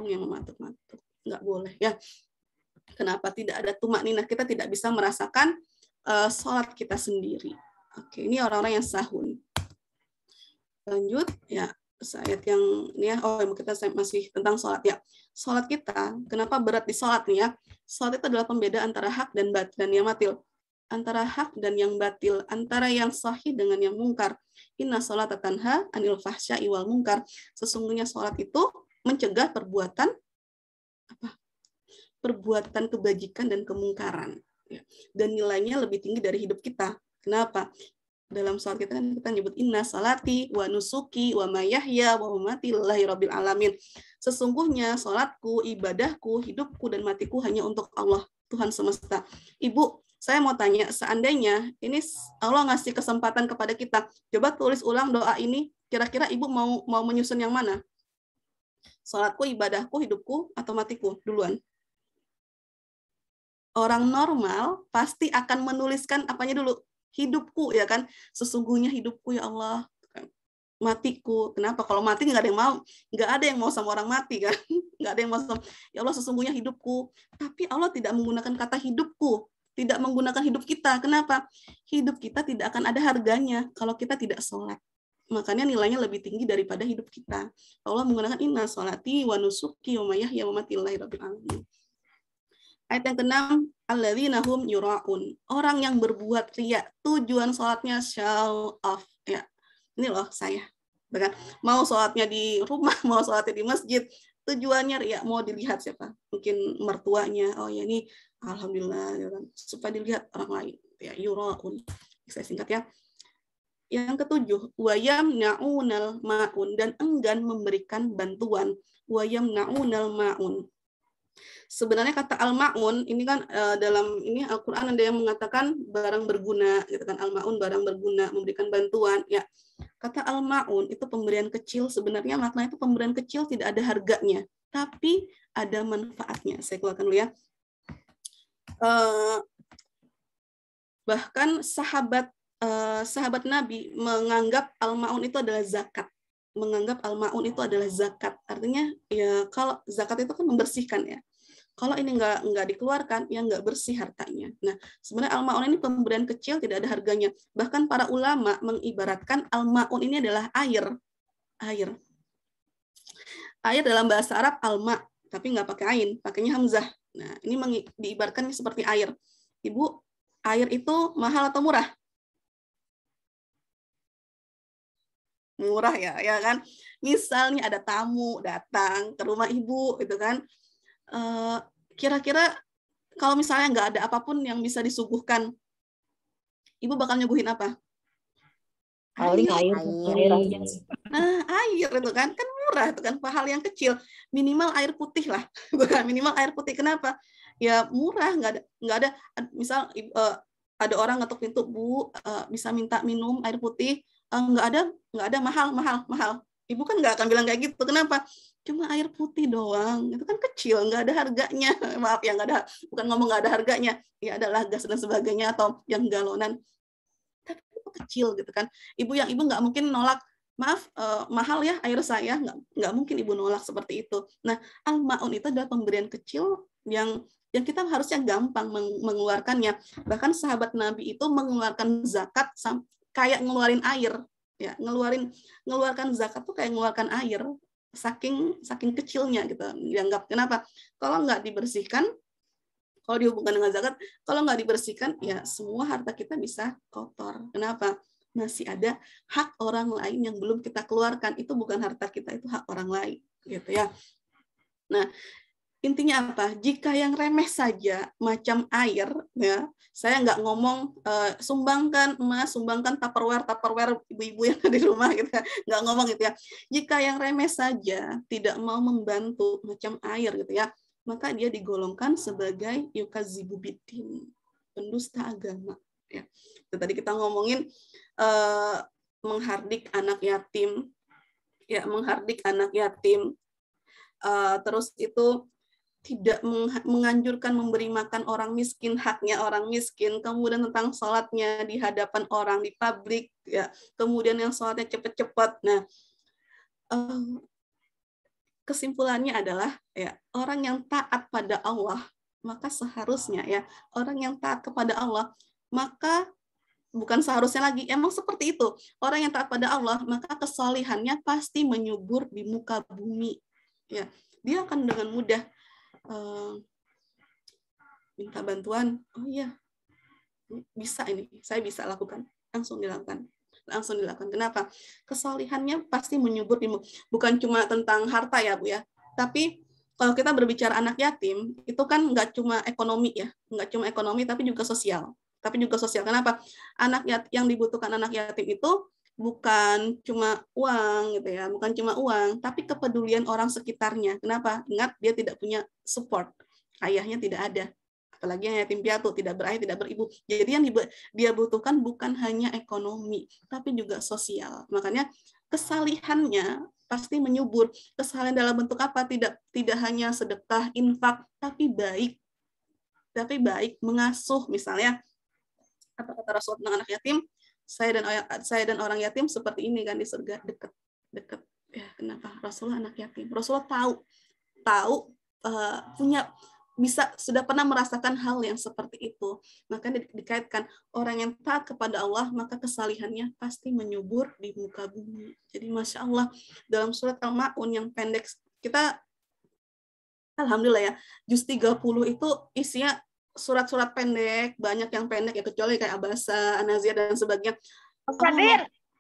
yang mematuk-matuk. Nggak boleh ya. Kenapa? Tidak ada tumakninah, kita tidak bisa merasakan sholat kita sendiri. Oke, ini orang-orang yang sahun. Lanjut ya, ayat yang ini ya, kita masih tentang sholat ya. Sholat kita, kenapa berat di sholat nih ya? Sholat itu adalah pembeda antara hak dan yang batil. Antara hak dan yang batil, antara yang sahih dengan yang mungkar. Inna sholata tanha anil fahsya'i wal mungkar. Sesungguhnya sholat itu mencegah perbuatan kebajikan dan kemungkaran. Dan nilainya lebih tinggi dari hidup kita. Kenapa? Dalam salat kita kan kita nyebut inna salati wa nusuki wa mayahya wa mamati lillahi rabbil alamin. Sesungguhnya salatku, ibadahku, hidupku dan matiku hanya untuk Allah, Tuhan semesta. Ibu, saya mau tanya, seandainya ini Allah ngasih kesempatan kepada kita, coba tulis ulang doa ini, kira-kira ibu mau menyusun yang mana? Salatku, ibadahku, hidupku, atau matiku duluan? Orang normal pasti akan menuliskan apanya dulu? Hidupku, ya kan? Sesungguhnya hidupku, ya Allah. Matiku. Kenapa? Kalau mati nggak ada yang mau sama orang mati, kan? Nggak ada yang mau sama. Ya Allah, sesungguhnya hidupku. Tapi Allah tidak menggunakan kata hidupku. Tidak menggunakan hidup kita. Kenapa? Hidup kita tidak akan ada harganya kalau kita tidak sholat. Makanya nilainya lebih tinggi daripada hidup kita. Allah menggunakan inna sholati wa nusuki wa mayahya wa mamati lillahi rabbil alamin. Ayat yang ke-6, alladzina hum yura'un. Orang yang berbuat riya, tujuan sholatnya show off. Ya, ini loh saya. Bahkan mau sholatnya di rumah, mau sholatnya di masjid, tujuannya riya, mau dilihat siapa? Mungkin mertuanya. Oh ya ini, alhamdulillah, ya kan? Supaya dilihat orang lain. Ya, yura'un. Saya singkat ya. Yang ke-7, wayam na'unal ma'un, dan enggan memberikan bantuan. Wayam na'unal ma'un. Sebenarnya kata al-ma'un ini kan dalam ini Al-Qur'an ada yang mengatakan barang berguna gitu kan, al-ma'un barang berguna, memberikan bantuan ya. Kata al-ma'un itu pemberian kecil, sebenarnya makna itu pemberian kecil tidak ada harganya, tapi ada manfaatnya. Saya keluarkan dulu ya. Bahkan sahabat Nabi menganggap al-ma'un itu adalah zakat. Menganggap al-ma'un itu adalah zakat. Artinya ya kalau zakat itu kan membersihkan ya. Kalau ini nggak dikeluarkan, ya nggak bersih hartanya. Nah, sebenarnya al-ma'un ini pemberian kecil, tidak ada harganya. Bahkan para ulama mengibaratkan al-ma'un ini adalah air. Air. Air dalam bahasa Arab al-ma', tapi nggak pakai ain, pakainya hamzah. Nah, ini diibaratkan seperti air. Ibu, air itu mahal atau murah? Murah ya kan? Misalnya ada tamu datang ke rumah ibu, gitu kan? Kira-kira kalau misalnya nggak ada apapun yang bisa disuguhkan, ibu bakal nyuguhin apa? Paling air aja. Nah, air itu kan murah, itu kan hal yang kecil. Minimal air putih lah, bukan minimal air putih. Kenapa? Ya murah, nggak ada. Misal ada orang ngetuk pintu, Bu, bisa minta minum air putih? Nggak ada, mahal. Ibu kan nggak akan bilang kayak gitu. Kenapa? Cuma air putih doang, itu kan kecil, nggak ada harganya. Maaf ya, bukan ngomong nggak ada harganya, ya adalah gas dan sebagainya atau yang galonan, tapi itu kecil gitu kan. Ibu nggak mungkin nolak, maaf mahal ya air saya, nggak mungkin ibu nolak seperti itu. Nah, al-ma'un itu adalah pemberian kecil yang kita harusnya gampang mengeluarkannya. Bahkan sahabat Nabi itu mengeluarkan zakat kayak ngeluarin air, ya ngeluarkan zakat tuh kayak ngeluarkan air. Saking kecilnya gitu dianggap. Kenapa? Kalau nggak dibersihkan, kalau dihubungkan dengan zakat, kalau nggak dibersihkan, ya semua harta kita bisa kotor. Kenapa? Masih ada hak orang lain yang belum kita keluarkan. Itu bukan harta kita, itu hak orang lain, gitu ya. Nah, intinya apa? Jika yang remeh saja macam air, ya, saya nggak ngomong sumbangkan emas, sumbangkan tupperware ibu-ibu yang ada di rumah gitu ya, nggak ngomong gitu ya. Jika yang remeh saja tidak mau membantu macam air gitu ya, maka dia digolongkan sebagai yukadzibu biddin, pendusta agama. Ya. Itu tadi kita ngomongin menghardik anak yatim, ya menghardik anak yatim. Terus itu tidak menganjurkan memberi makan orang miskin, haknya orang miskin, kemudian tentang sholatnya di hadapan orang di publik, ya, kemudian yang sholatnya cepat-cepat. Nah, kesimpulannya adalah ya orang yang taat pada Allah, maka seharusnya ya orang yang taat kepada Allah, maka bukan seharusnya lagi, emang seperti itu. Orang yang taat pada Allah, maka kesalihannya pasti menyubur di muka bumi. Ya, dia akan dengan mudah minta bantuan. Oh iya, bisa ini, saya bisa lakukan. Langsung dilakukan. Kenapa? Kesalihannya pasti menyubur di bukan cuma tentang harta ya Bu ya, tapi kalau kita berbicara anak yatim, itu kan nggak cuma ekonomi ya, nggak cuma ekonomi tapi juga sosial. tapi juga sosial. Kenapa? Yang dibutuhkan anak yatim itu bukan cuma uang gitu ya, bukan cuma uang, tapi kepedulian orang sekitarnya. Kenapa? Ingat, dia tidak punya support, ayahnya tidak ada, apalagi yang yatim piatu, tidak berayah, tidak beribu. Jadi yang dia butuhkan bukan hanya ekonomi, tapi juga sosial. Makanya kesalihannya pasti menyubur. Kesalihan dalam bentuk apa? Tidak hanya sedekah, infak, tapi baik mengasuh. Misalnya apa kata Rasul tentang anak yatim? Saya dan orang yatim seperti ini kan di surga, dekat. Ya, kenapa? Rasulullah anak yatim. Rasulullah tahu sudah pernah merasakan hal yang seperti itu. Maka dikaitkan orang yang taat kepada Allah, maka kesalihannya pasti menyubur di muka bumi. Jadi Masya Allah, dalam surat Al-Ma'un yang pendek, kita alhamdulillah ya, juz 30 itu isinya surat-surat pendek, banyak yang pendek ya, kecuali kayak Abasa, An-Naziyah dan sebagainya.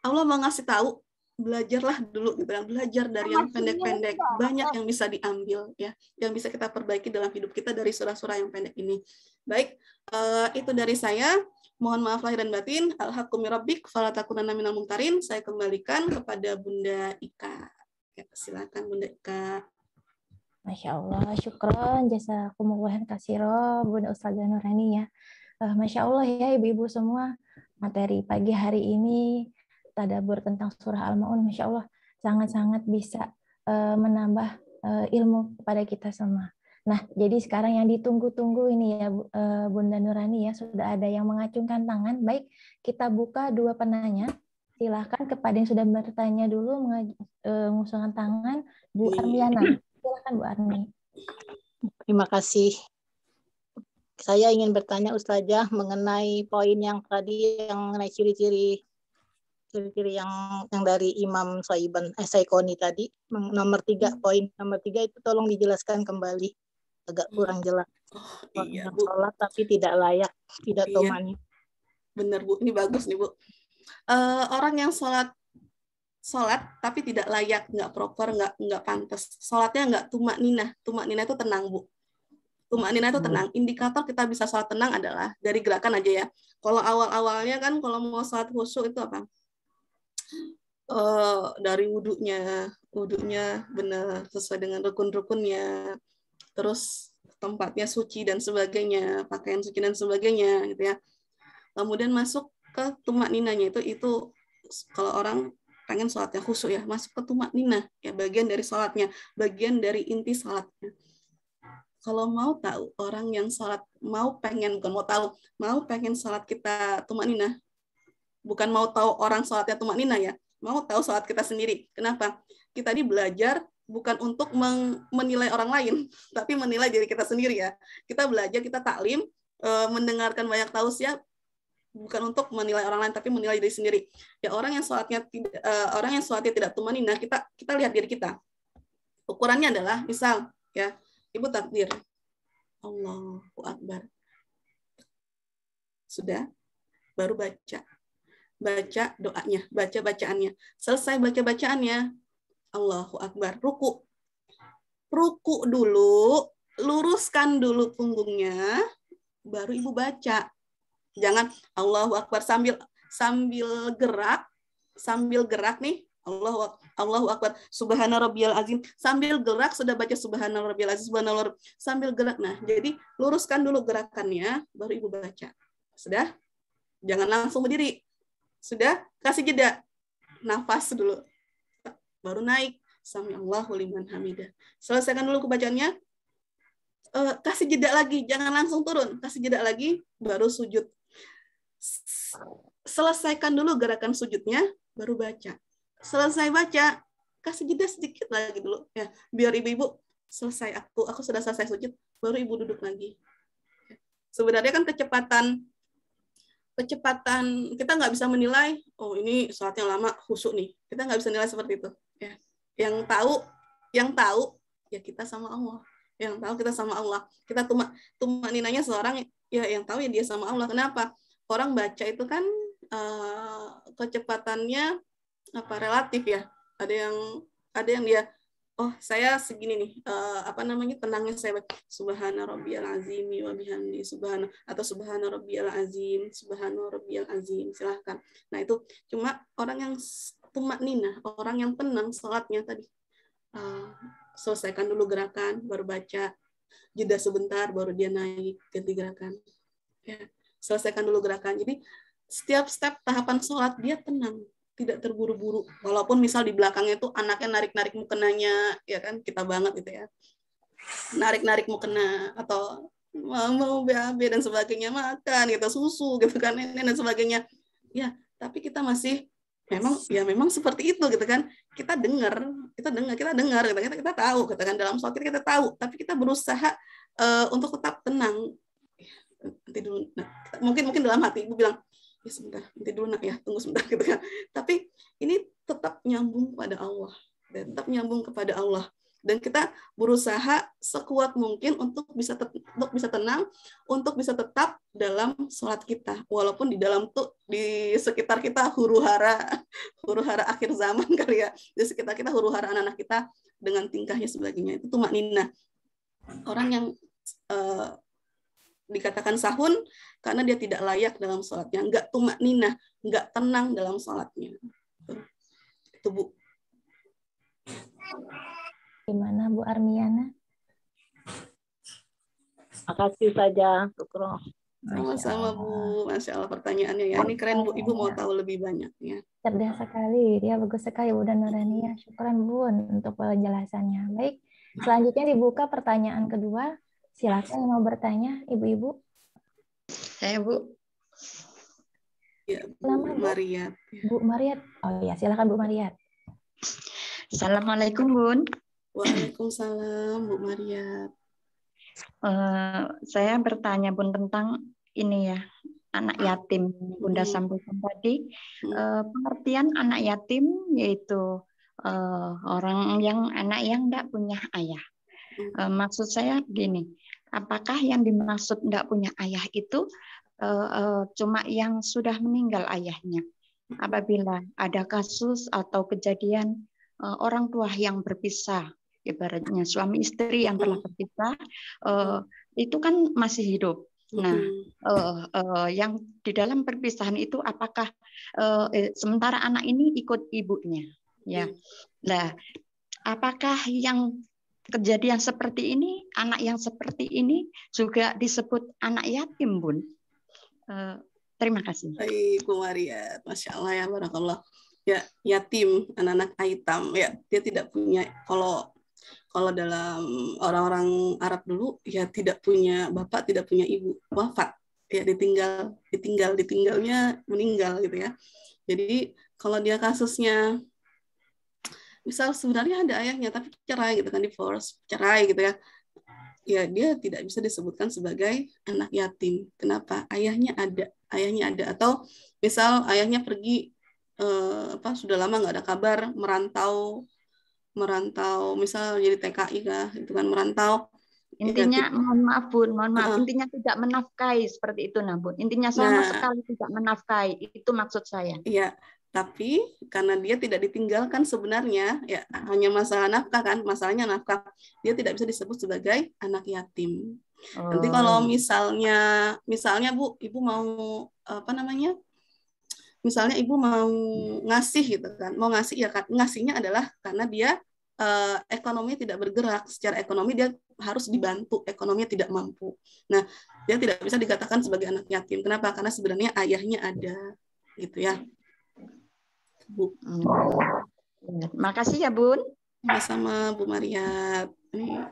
Allah mau ngasih tahu, belajarlah dulu gitu kan, belajar dari yang pendek-pendek, banyak yang bisa diambil ya, yang bisa kita perbaiki dalam hidup kita dari surah-surah yang pendek ini. Baik, itu dari saya. Mohon maaf lahir dan batin. Al-haqqu min rabbik fala takunanna minal mumtarin. Saya kembalikan kepada Bunda Ika. Ya, silakan Bunda Ika. Masya Allah, syukron, jazakumullah katsiro, Bunda Ustazah Nurani ya. Masya Allah ya ibu-ibu semua, materi pagi hari ini tadabbur tentang surah Al-Ma'un, Masya Allah sangat-sangat bisa menambah ilmu kepada kita semua. Nah, jadi sekarang yang ditunggu-tunggu ini ya Bunda Nurani ya, sudah ada yang mengacungkan tangan. Baik, kita buka dua penanya. Silahkan kepada yang sudah bertanya dulu mengusungkan tangan, Bu Armiana. Silakan Bu Armi. Terima kasih. Saya ingin bertanya Ustazah mengenai poin yang tadi yang mengenai ciri-ciri yang dari Imam Syaikoni tadi, nomor 3, poin nomor 3 itu tolong dijelaskan kembali, agak kurang jelas. Iya, Bu. Sholat tapi tidak layak, tidak tomani. Benar Bu, ini bagus nih Bu. Orang yang sholat tapi tidak layak, nggak proper, nggak pantas. Sholatnya nggak tumak ninah. Tumak ninah itu tenang Bu. Tumak ninah itu tenang. Indikator kita bisa sholat tenang adalah dari gerakan aja ya. Kalau awal-awalnya kan kalau mau sholat khusyuk itu apa? Dari wudhunya benar sesuai dengan rukun-rukunnya. Terus tempatnya suci dan sebagainya, pakaian suci dan sebagainya gitu ya. Kemudian masuk ke tumak ninahnya itu kalau orang pengen sholatnya khusyuk ya, masuk ke tumak ninah ya, bagian dari sholatnya, bagian dari inti sholatnya. Kalau mau tahu orang yang sholat mau pengen sholat kita tumak ninah, bukan mau tahu orang sholatnya tumak ninah ya, mau tahu sholat kita sendiri. Kenapa? Kita ini belajar bukan untuk menilai orang lain, tapi menilai diri kita sendiri ya. Kita belajar, kita taklim, mendengarkan banyak tausiah, bukan untuk menilai orang lain tapi menilai diri sendiri. Ya orang yang sholatnya tidak tumaninah, kita lihat diri kita. Ukurannya adalah misal ya, Ibu takbir. Allahu Akbar. Sudah, baru baca doanya, baca bacaannya. Selesai baca bacaannya, Allahu Akbar, ruku dulu, luruskan dulu punggungnya, baru Ibu baca. Jangan Allahu Akbar sambil gerak nih. Allahu Akbar, Subhana Rabbiyal Azim, sambil gerak sudah baca Subhana Rabbiyal Azim, Subhanallah, sambil gerak. Nah, jadi luruskan dulu gerakannya, baru Ibu baca. Sudah? Jangan langsung berdiri. Sudah? Kasih jeda. Nafas dulu. Baru naik. Sami Allahu liman hamidah. Selesaikan dulu kebacaannya. Kasih jeda lagi. Jangan langsung turun. Kasih jeda lagi. Baru sujud. Selesaikan dulu gerakan sujudnya. Baru baca. Selesai baca. Kasih jeda sedikit lagi dulu. Ya, biar ibu-ibu selesai. Aku sudah selesai sujud. Baru ibu duduk lagi. Sebenarnya kan kecepatan kita nggak bisa menilai, oh ini sholatnya lama, khusyuk nih. Kita nggak bisa nilai seperti itu. Ya. Yang tahu ya kita sama Allah. Yang tahu kita sama Allah. Kita tumak ninanya seorang ya yang tahu ya dia sama Allah. Kenapa? Orang baca itu kan kecepatannya relatif ya. Ada yang dia saya segini nih, apa namanya, tenangnya saya baca subhana rabbiyal azim wa bihamdi subhana rabbiyal azim, subhana rabbiyal azim, silahkan. Nah itu cuma orang yang tumakninah, orang yang tenang sholatnya tadi, selesaikan dulu gerakan baru baca, jeda sebentar baru dia naik ganti gerakan, ya, selesaikan dulu gerakan. Jadi setiap step tahapan sholat dia tenang, tidak terburu-buru. Walaupun misal di belakangnya tuh anaknya narik-narik mukenanya, ya kan, kita banget gitu ya. Narik-narik mukena atau mau BAB dan sebagainya, makan gitu, susu gitu kan, ini dan sebagainya. Ya, tapi kita masih memang seperti itu gitu kan. Kita dengar gitu, kita tahu gitu kan, dalam sholat kita tahu, tapi kita berusaha untuk tetap tenang. Nanti dulu. Nah, mungkin dalam hati ibu bilang, ya sebentar, nanti dulu nak ya, tunggu sebentar gitu kan. Tapi ini tetap nyambung pada Allah, dan tetap nyambung kepada Allah. Dan kita berusaha sekuat mungkin untuk bisa tenang, untuk bisa tetap dalam sholat kita, walaupun di dalam tuh di sekitar kita huru-hara akhir zaman kali ya, di sekitar kita huru-hara anak-anak kita dengan tingkahnya sebagainya. Itu tumakninah. Orang yang dikatakan sahun karena dia tidak layak dalam sholatnya, nggak tumakninah, nggak tenang dalam sholatnya. Itu Bu. Gimana Bu Armiana? Makasih saja, Syukro. Sama-sama Bu, Masya Allah pertanyaannya ya. Ini keren Bu, Ibu mau tahu lebih banyak ya. Cerdas sekali, dia bagus sekali Bu dan Nurania. Syukran Bun untuk penjelasannya. Baik, selanjutnya dibuka pertanyaan kedua. Silakan yang mau bertanya, Ibu-ibu. Saya Bu. Ya, Bu Nama, Bu? Mariat. Bu Mariat. Oh ya, silakan Bu Mariat. Assalamualaikum Bun. Waalaikumsalam Bu Mariat. Saya bertanya Bun tentang ini ya, anak yatim. Bunda sampaikan tadi, pengertian anak yatim yaitu anak yang tidak punya ayah. Maksud saya begini, apakah yang dimaksud tidak punya ayah itu cuma yang sudah meninggal ayahnya? Apabila ada kasus atau kejadian orang tua yang berpisah, ibaratnya suami istri yang telah berpisah, itu kan masih hidup. Nah, yang di dalam perpisahan itu apakah sementara anak ini ikut ibunya, ya? Nah, apakah yang kejadian seperti ini, anak yang seperti ini juga disebut anak yatim, Bun? Terima kasih. Baik Bu Mariat, Masya Allah ya, barakallah. Ya, yatim, anak-anak aitam, ya, dia tidak punya, kalau dalam orang-orang Arab dulu, ya tidak punya bapak, tidak punya ibu, wafat, ya ditinggalnya meninggal gitu ya. Jadi kalau dia kasusnya, misal sebenarnya ada ayahnya tapi cerai gitu kan, divorce, cerai gitu ya. Ya dia tidak bisa disebutkan sebagai anak yatim. Kenapa? Ayahnya ada atau misal ayahnya pergi sudah lama nggak ada kabar, merantau misal jadi TKI kah, itu kan merantau. Intinya mohon maaf Bun, intinya tidak menafkahi seperti itu nah Bun. Intinya sama sekali tidak menafkahi, itu maksud saya. Iya, tapi karena dia tidak ditinggalkan sebenarnya, ya hanya masalah nafkah kan, masalahnya nafkah, dia tidak bisa disebut sebagai anak yatim. Nanti kalau misalnya Bu, Ibu mau misalnya Ibu mau ngasih gitu kan, mau ngasih ya kan, ngasihnya adalah karena dia ekonominya tidak bergerak, secara ekonomi dia harus dibantu, ekonominya tidak mampu. Nah, dia tidak bisa dikatakan sebagai anak yatim. Kenapa? Karena sebenarnya ayahnya ada, gitu ya. Bu. Makasih ya Bun. Sama Bu Mariat. Ini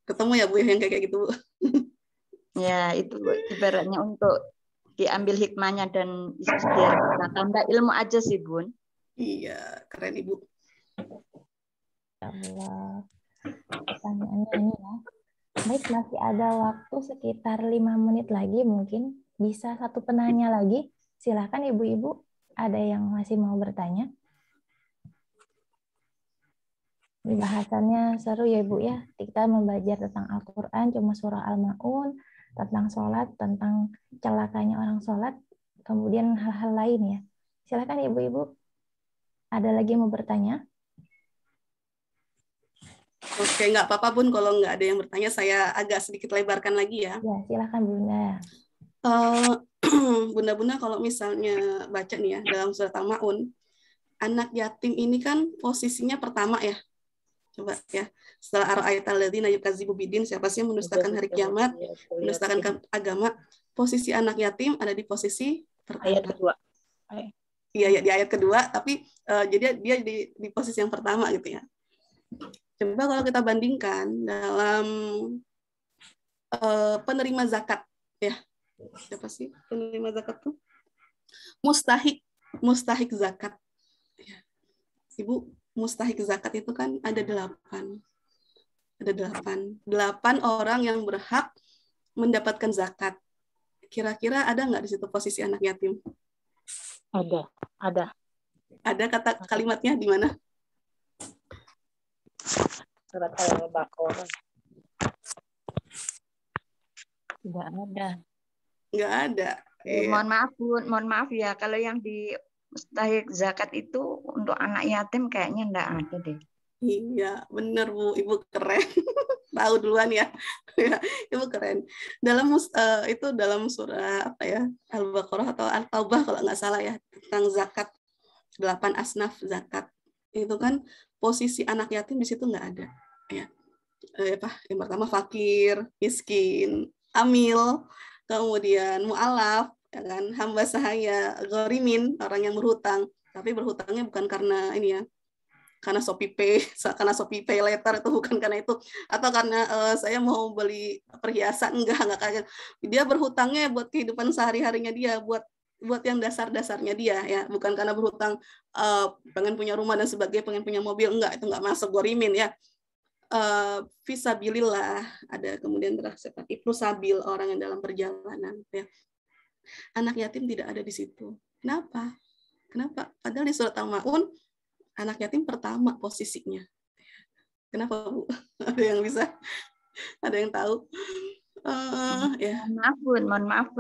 ketemu ya Bu yang kayak gitu Bu. Ya itu ibaratnya untuk diambil hikmahnya dan biar tambah ilmu aja sih Bun. Iya, keren Ibu. Allah. Pertanyaannya ini ya. Baik, masih ada waktu sekitar 5 menit lagi mungkin. Bisa satu penanya lagi. Silakan ibu-ibu. Ada yang masih mau bertanya? Bahasannya seru ya Ibu ya. Kita membelajar tentang Al-Quran, cuma surah Al-Ma'un, tentang sholat, tentang celakanya orang sholat, kemudian hal-hal lain ya. Silakan ibu-ibu. Ada lagi yang mau bertanya? Oke, nggak apa-apa Bun kalau nggak ada yang bertanya, saya agak sedikit lebarkan lagi ya. Ya, silakan Bunda. Bunda-bunda kalau misalnya baca nih ya dalam surat Al-Maun, anak yatim ini kan posisinya pertama ya. Coba ya, setelah ara'aital ladzina yukadzibu bidin, siapa sih yang mendustakan hari kiamat, mendustakan agama, posisi anak yatim ada di posisi pertama. Ayat kedua. Iya, ya, di ayat kedua, tapi jadi dia di posisi yang pertama gitu ya. Coba kalau kita bandingkan dalam penerima zakat ya, siapa sih penerima zakat tuh? Mustahik zakat. Ya. Ibu, mustahik zakat itu kan ada 8. Ada 8 orang yang berhak mendapatkan zakat. Kira-kira ada nggak di situ posisi anak yatim? Ada. Ada kata kalimatnya di mana? Surat Al-Baqarah. Tidak ada. Nggak ada. Mohon maaf ya, kalau yang di mustahik zakat itu untuk anak yatim kayaknya enggak ada deh. Iya, bener Bu. Ibu keren. Tahu duluan ya. Ibu keren. Dalam itu dalam surah apa ya? Al-Baqarah atau Al-Taubah kalau nggak salah ya, tentang zakat. 8 asnaf zakat. Itu kan posisi anak yatim di situ nggak ada. Ya. Yang pertama fakir, miskin, amil, kemudian mu'alaf, ya kan, hamba sahaya, gharimin, orang yang berhutang, tapi berhutangnya bukan karena ini ya, karena Shopee Pay Later, itu bukan karena itu, atau karena saya mau beli perhiasan, enggak kayak. Dia berhutangnya buat kehidupan sehari-harinya dia, buat yang dasar-dasarnya dia ya, bukan karena berhutang pengen punya rumah dan sebagainya, pengen punya mobil, enggak, itu enggak masuk gharimin ya. Fisabilillah, ada kemudian ibnu sabil, orang yang dalam perjalanan ya. Anak yatim tidak ada di situ. Kenapa? Padahal di surat Al-Maun anak yatim pertama posisinya. Kenapa Bu? Ada yang bisa? Ada yang tahu? Ya. Mohon maaf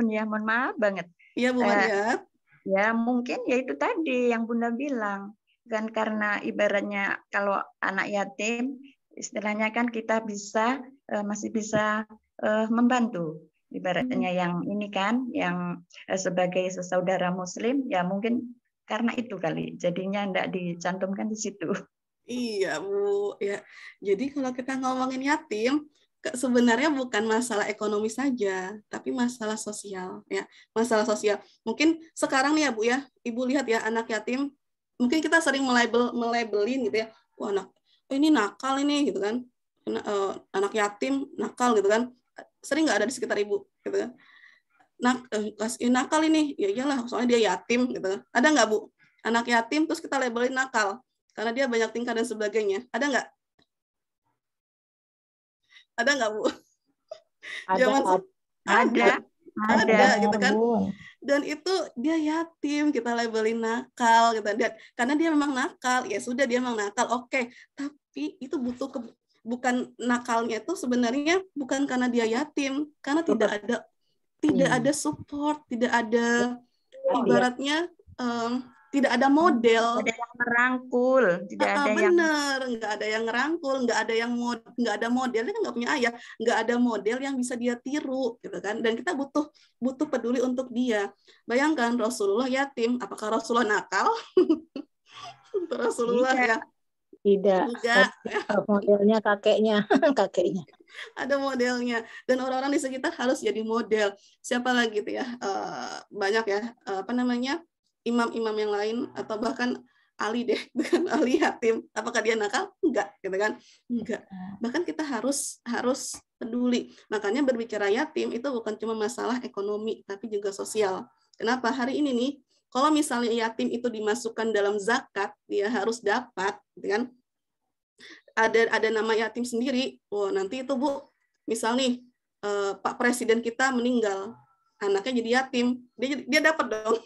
banget. Iya Bu Mariat. Ya mungkin ya itu tadi yang Bunda bilang, kan karena ibaratnya kalau anak yatim istilahnya kan kita masih bisa membantu, ibaratnya yang ini kan, yang sebagai saudara Muslim ya, mungkin karena itu kali jadinya enggak dicantumkan di situ. Iya Bu ya. Jadi kalau kita ngomongin yatim, sebenarnya bukan masalah ekonomi saja, tapi masalah sosial ya, masalah sosial. Mungkin sekarang nih ya Bu ya, Ibu lihat ya anak yatim, mungkin kita sering melabelin gitu ya, wah ini nakal ini gitu kan, anak yatim nakal gitu kan, sering nggak ada di sekitar Ibu gitu kan, nakal ini, ya iyalah soalnya dia yatim gitu kan. Ada nggak Bu anak yatim terus kita labelin nakal karena dia banyak tingkah dan sebagainya, ada nggak? Ada nggak Bu? Ada gitu kan. Dan itu dia yatim, kita labelin nakal gitu. Karena dia memang nakal, ya sudah dia memang nakal, oke. Tapi itu bukan nakalnya itu sebenarnya bukan karena dia yatim, karena tidak ada support, tidak ada ibaratnya tidak ada model. Tidak ada yang merangkul, nggak ada yang ngerangkul, nggak ada modelnya, kan nggak punya ayah, nggak ada model yang bisa dia tiru gitu kan. Dan kita butuh peduli untuk dia. Bayangkan Rasulullah yatim, apakah Rasulullah nakal? Rasulullah ya tidak. Enggak. Modelnya kakeknya. Ada modelnya, dan orang-orang di sekitar harus jadi model. Siapa lagi tuh ya, banyak ya, imam-imam yang lain, atau bahkan Ali deh, bukan Ali yatim, apakah dia nakal? Enggak, gitu kan? Enggak. Bahkan kita harus peduli. Makanya berbicara yatim itu bukan cuma masalah ekonomi, tapi juga sosial. Kenapa? Hari ini nih, kalau misalnya yatim itu dimasukkan dalam zakat, dia harus dapat, gitu kan? Ada nama yatim sendiri. Oh, nanti itu Bu, misal nih Pak Presiden kita meninggal, anaknya jadi yatim, dia dapat dong.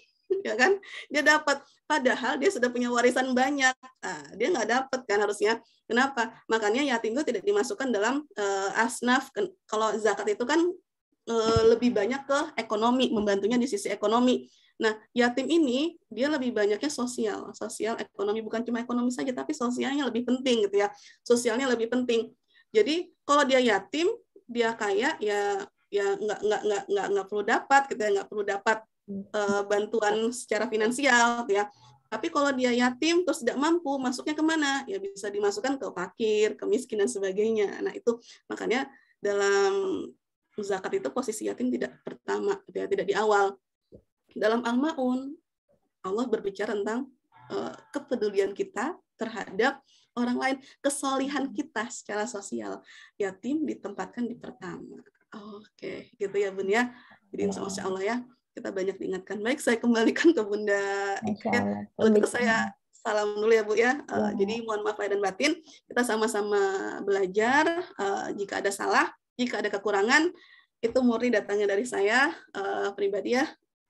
Ya kan, dia dapat, padahal dia sudah punya warisan banyak. Dia nggak dapat kan harusnya. Kenapa? Makanya yatim itu tidak dimasukkan dalam asnaf. Kalau zakat itu kan lebih banyak ke ekonomi, membantunya di sisi ekonomi. Nah, yatim ini dia lebih banyaknya sosial ekonomi, bukan cuma ekonomi saja, tapi sosialnya lebih penting gitu ya. Sosialnya lebih penting. Jadi kalau dia yatim, dia kaya, ya nggak perlu dapat, gitu ya, nggak perlu dapat bantuan secara finansial, ya. Tapi kalau dia yatim terus tidak mampu, masuknya kemana? Ya bisa dimasukkan ke fakir, ke miskin dan sebagainya. Nah itu makanya dalam zakat itu posisi yatim tidak pertama, ya, tidak di awal. Dalam Al-Ma'un Allah berbicara tentang kepedulian kita terhadap orang lain, kesolihan kita secara sosial. Yatim ditempatkan di pertama. Oke, gitu ya Bun ya. Jadi insya Allah ya, kita banyak diingatkan. Baik, saya kembalikan ke Bunda Ika. Kalau gitu saya salam dulu ya Bu ya. Jadi mohon maaf lahir dan batin. Kita sama-sama belajar. Jika ada salah, jika ada kekurangan, itu murni datangnya dari saya pribadi ya.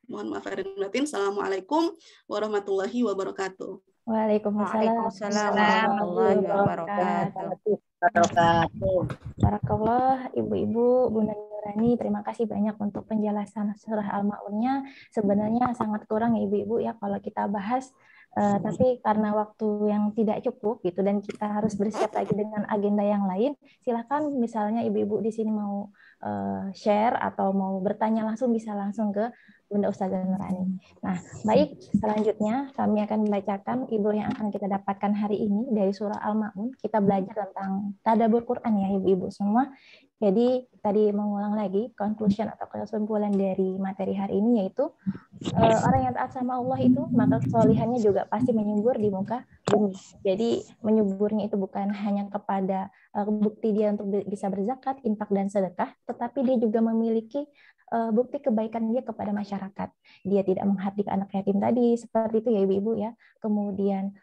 Mohon maaf lahir dan batin. Assalamualaikum warahmatullahi wabarakatuh. Waalaikumsalam warahmatullahi wabarakatuh. Barakallah, Ibu-ibu, Bunda Nurani, terima kasih banyak untuk penjelasan surah Al-Ma'unnya. Sebenarnya sangat kurang ya Ibu-ibu ya kalau kita bahas, tapi karena waktu yang tidak cukup gitu dan kita harus bersiap lagi dengan agenda yang lain, silakan misalnya Ibu-ibu di sini mau share atau mau bertanya langsung bisa langsung ke Bunda Ustazah Nurani. Nah, baik, selanjutnya kami akan membacakan ibu yang akan kita dapatkan hari ini dari surah Al-Ma'un. Kita belajar tentang tadabbur Quran ya Ibu-ibu semua. Jadi tadi mengulang lagi conclusion atau kesimpulan dari materi hari ini yaitu orang yang taat sama Allah itu maka kesolihannya juga pasti menyubur di muka bumi. Jadi menyuburnya itu bukan hanya kepada bukti dia untuk bisa berzakat, infak dan sedekah, tetapi dia juga memiliki bukti kebaikan dia kepada masyarakat. Dia tidak menghardik anak yatim tadi, seperti itu ya Ibu-ibu ya. Kemudian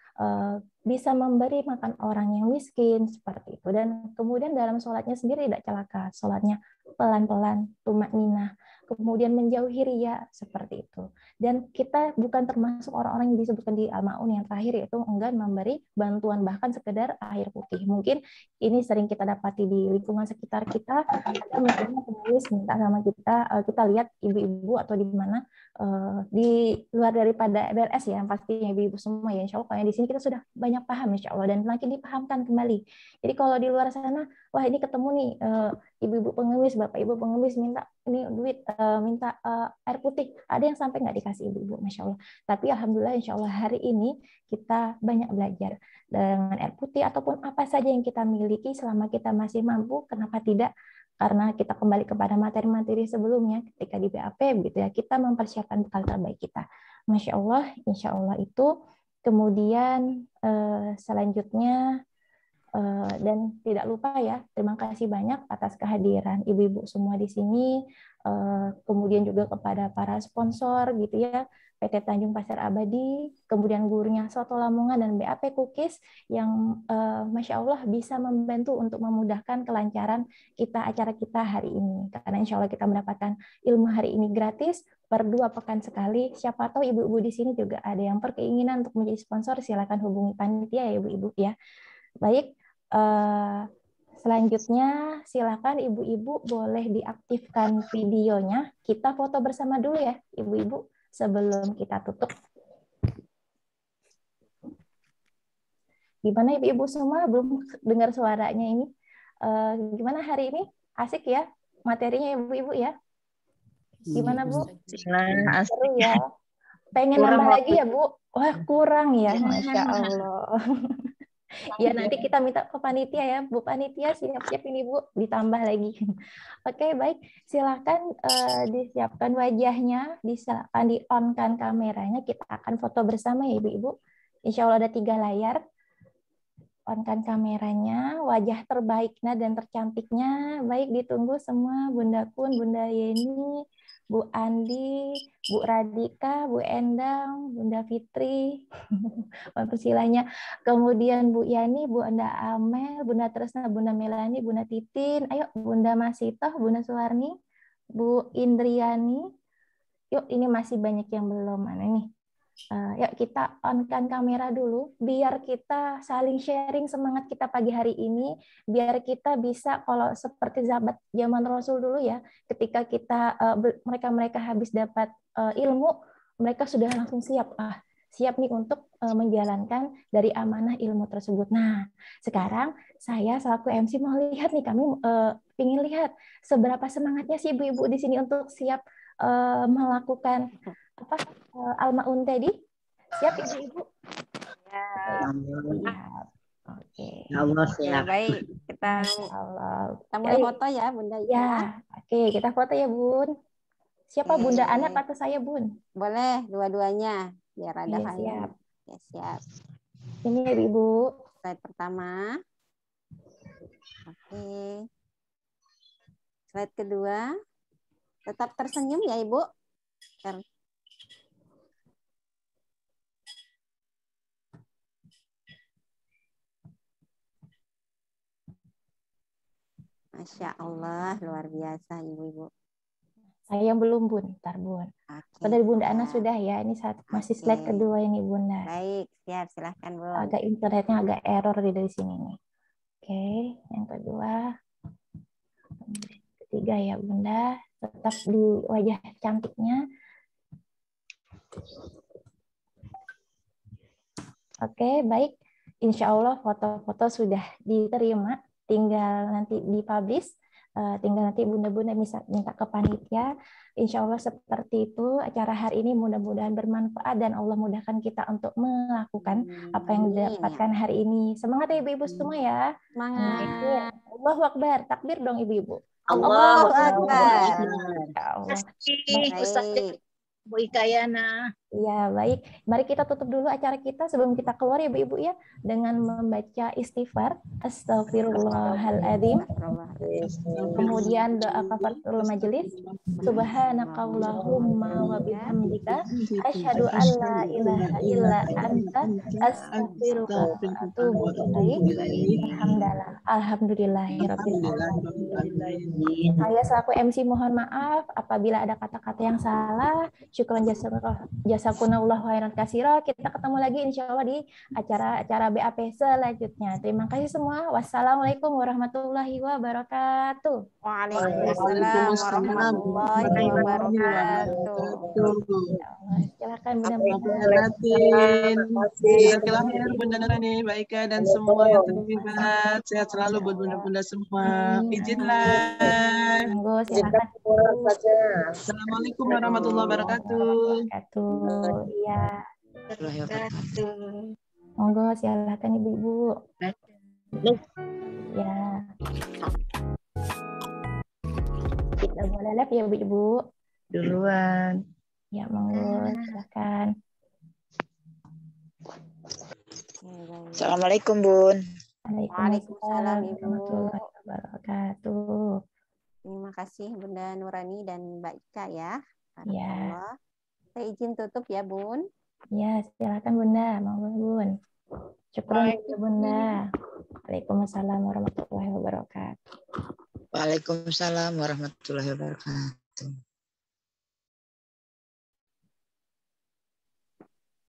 bisa memberi makan orang yang miskin, seperti itu. Dan kemudian dalam sholatnya sendiri tidak celaka. Sholatnya pelan-pelan, tumakninah. Kemudian menjauhi riya, seperti itu. Dan kita bukan termasuk orang-orang yang disebutkan di Al-Ma'un yang terakhir, yaitu enggan memberi bantuan bahkan sekedar air putih. Mungkin ini sering kita dapati di lingkungan sekitar kita, ada misalnya penulis minta sama kita lihat ibu-ibu atau di mana di luar daripada BLS ya, yang pastinya ibu-ibu semua ya, insya Allah. Kalau di sini kita sudah banyak paham insya Allah dan makin dipahamkan kembali. Jadi kalau di luar sana, wah ini ketemu nih ibu-ibu pengemis, bapak ibu pengemis minta ini duit, minta air putih, ada yang sampai nggak dikasih ibu-ibu, masya Allah. Tapi alhamdulillah insya Allah hari ini kita banyak belajar dengan air putih ataupun apa saja yang kita miliki selama kita masih mampu, kenapa tidak? Karena kita kembali kepada materi-materi sebelumnya ketika di BAP gitu ya, kita mempersiapkan bekal terbaik kita. Masya Allah, insya Allah itu. Kemudian selanjutnya dan tidak lupa ya, terima kasih banyak atas kehadiran ibu-ibu semua di sini, kemudian juga kepada para sponsor gitu ya, PT Tanjung Pasir Abadi, kemudian gurunya Soto Lamongan dan BAP Kukis yang Masya Allah bisa membantu untuk memudahkan kelancaran acara kita hari ini. Karena Insya Allah kita mendapatkan ilmu hari ini gratis per 2 pekan sekali. Siapa tahu ibu-ibu di sini juga ada yang berkeinginan untuk menjadi sponsor, silakan hubungi panitia ya ibu-ibu ya. Baik, selanjutnya silakan ibu-ibu boleh diaktifkan videonya. Kita foto bersama dulu ya ibu-ibu sebelum kita tutup. Gimana ibu-ibu semua, belum dengar suaranya ini? Gimana hari ini? Asik ya materinya ibu-ibu ya? Gimana Bu? Seru ya. Pengen nambah lagi ya Bu? Wah kurang ya, Masya Allah. Ya nanti kita minta ke panitia ya, Bu panitia siap-siap ini Bu, ditambah lagi. Oke baik, silakan disiapkan wajahnya, silakan di-on-kan kameranya, kita akan foto bersama ya Ibu-ibu. Insya Allah ada 3 layar. On-kan kameranya, wajah terbaiknya dan tercantiknya. Baik, ditunggu semua Bunda Kun, Bunda Yeni, Bu Andi, Bu Radika, Bu Endang, Bunda Fitri, persilanya. Kemudian Bu Yani, Bu Anda Amel, Bunda Tresna, Bunda Melani, Bunda Titin, ayo Bunda Masitoh, Bunda Suwarni, Bu Indriani. Yuk, ini masih banyak yang belum. Mana nih? Yuk kita on-kan kamera dulu, biar kita saling sharing semangat kita pagi hari ini, biar kita bisa kalau seperti sahabat zaman Rasul dulu ya, ketika kita mereka habis dapat ilmu, mereka sudah langsung siap, siap nih untuk menjalankan dari amanah ilmu tersebut. Nah, sekarang saya selaku MC mau lihat nih, kami ingin lihat seberapa semangatnya sih ibu-ibu di sini untuk siap melakukan apa al-ma'un tadi. Siap ibu-ibu? Ya. Siap. Oke. Ya, baik. Kita mulai foto ya, Bunda Ika. Ya, oke, kita foto ya, Bun. Siapa Oke. Bunda Anak atau saya, Bun? Boleh dua-duanya biar ada Iya, hal. siap. Ya, siap. Ini ya, Ibu. Slide pertama. Oke. Slide kedua. Tetap tersenyum ya, Ibu. Masya Allah, luar biasa Ibu-Ibu. Saya belum, Bun. Ntar, Bun. Oke, Dari Bunda Ana sudah ya. Ini masih slide kedua ini, Bunda. Baik, siap. Silahkan, Bun. Agak internetnya agak error dari sini nih. Oke, yang kedua. Ketiga ya, Bunda. Tetap di wajah cantiknya. Oke, baik. Insya Allah foto-foto sudah diterima. Tinggal nanti dipublish. Tinggal nanti bunda-bunda bisa minta ke panitia. Insya Allah seperti itu acara hari ini, mudah-mudahan bermanfaat dan Allah mudahkan kita untuk melakukan apa yang didapatkan hari ini. Semangat ya ibu-ibu semua ya. Semangat. Allahu Akbar, takbir dong ibu-ibu. Allahu Akbar. Ustaz Bu Ikayana. Ya, baik. Mari kita tutup dulu acara kita sebelum kita keluar ya Ibu ya dengan membaca istighfar, astagfirullahaladzim. Kemudian doa kafaratul majelis, subhanakallahumma wa bihamdika asyhadu an la ilaha illa anta astaghfiruka wa atubu ilaik. Alhamdulillahirabbil alamin. Saya selaku MC mohon maaf apabila ada kata-kata yang salah. Syukran jazakumullah khairan katsira. Kita ketemu lagi insya Allah di acara-acara BAP selanjutnya. Terima kasih semua. Wassalamualaikum warahmatullahi wabarakatuh. Waalaikumsalam warahmatullahi wabarakatuh. Silakan Bunda. Silakan Bunda Nurani, Mbak Ika dan semua yang terlibat. Sehat selalu buat bunda-bunda semua. Izinlah. Monggo silakan. Assalamualaikum warahmatullahi wabarakatuh. Iya. Monggo silakan ibu-ibu. Ya. Kita boleh live ya ibu-ibu. Duluan. Ya monggo silakan. Assalamualaikum Bun. Waalaikumsalam warahmatullahi wabarakatuh. Terima kasih Bunda Nurani dan Mbak Ika ya. Ya. Saya izin tutup ya Bun. Ya silakan Bunda, monggo Bun. Syukur Bunda. Waalaikumsalam warahmatullahi wabarakatuh. Waalaikumsalam warahmatullahi wabarakatuh.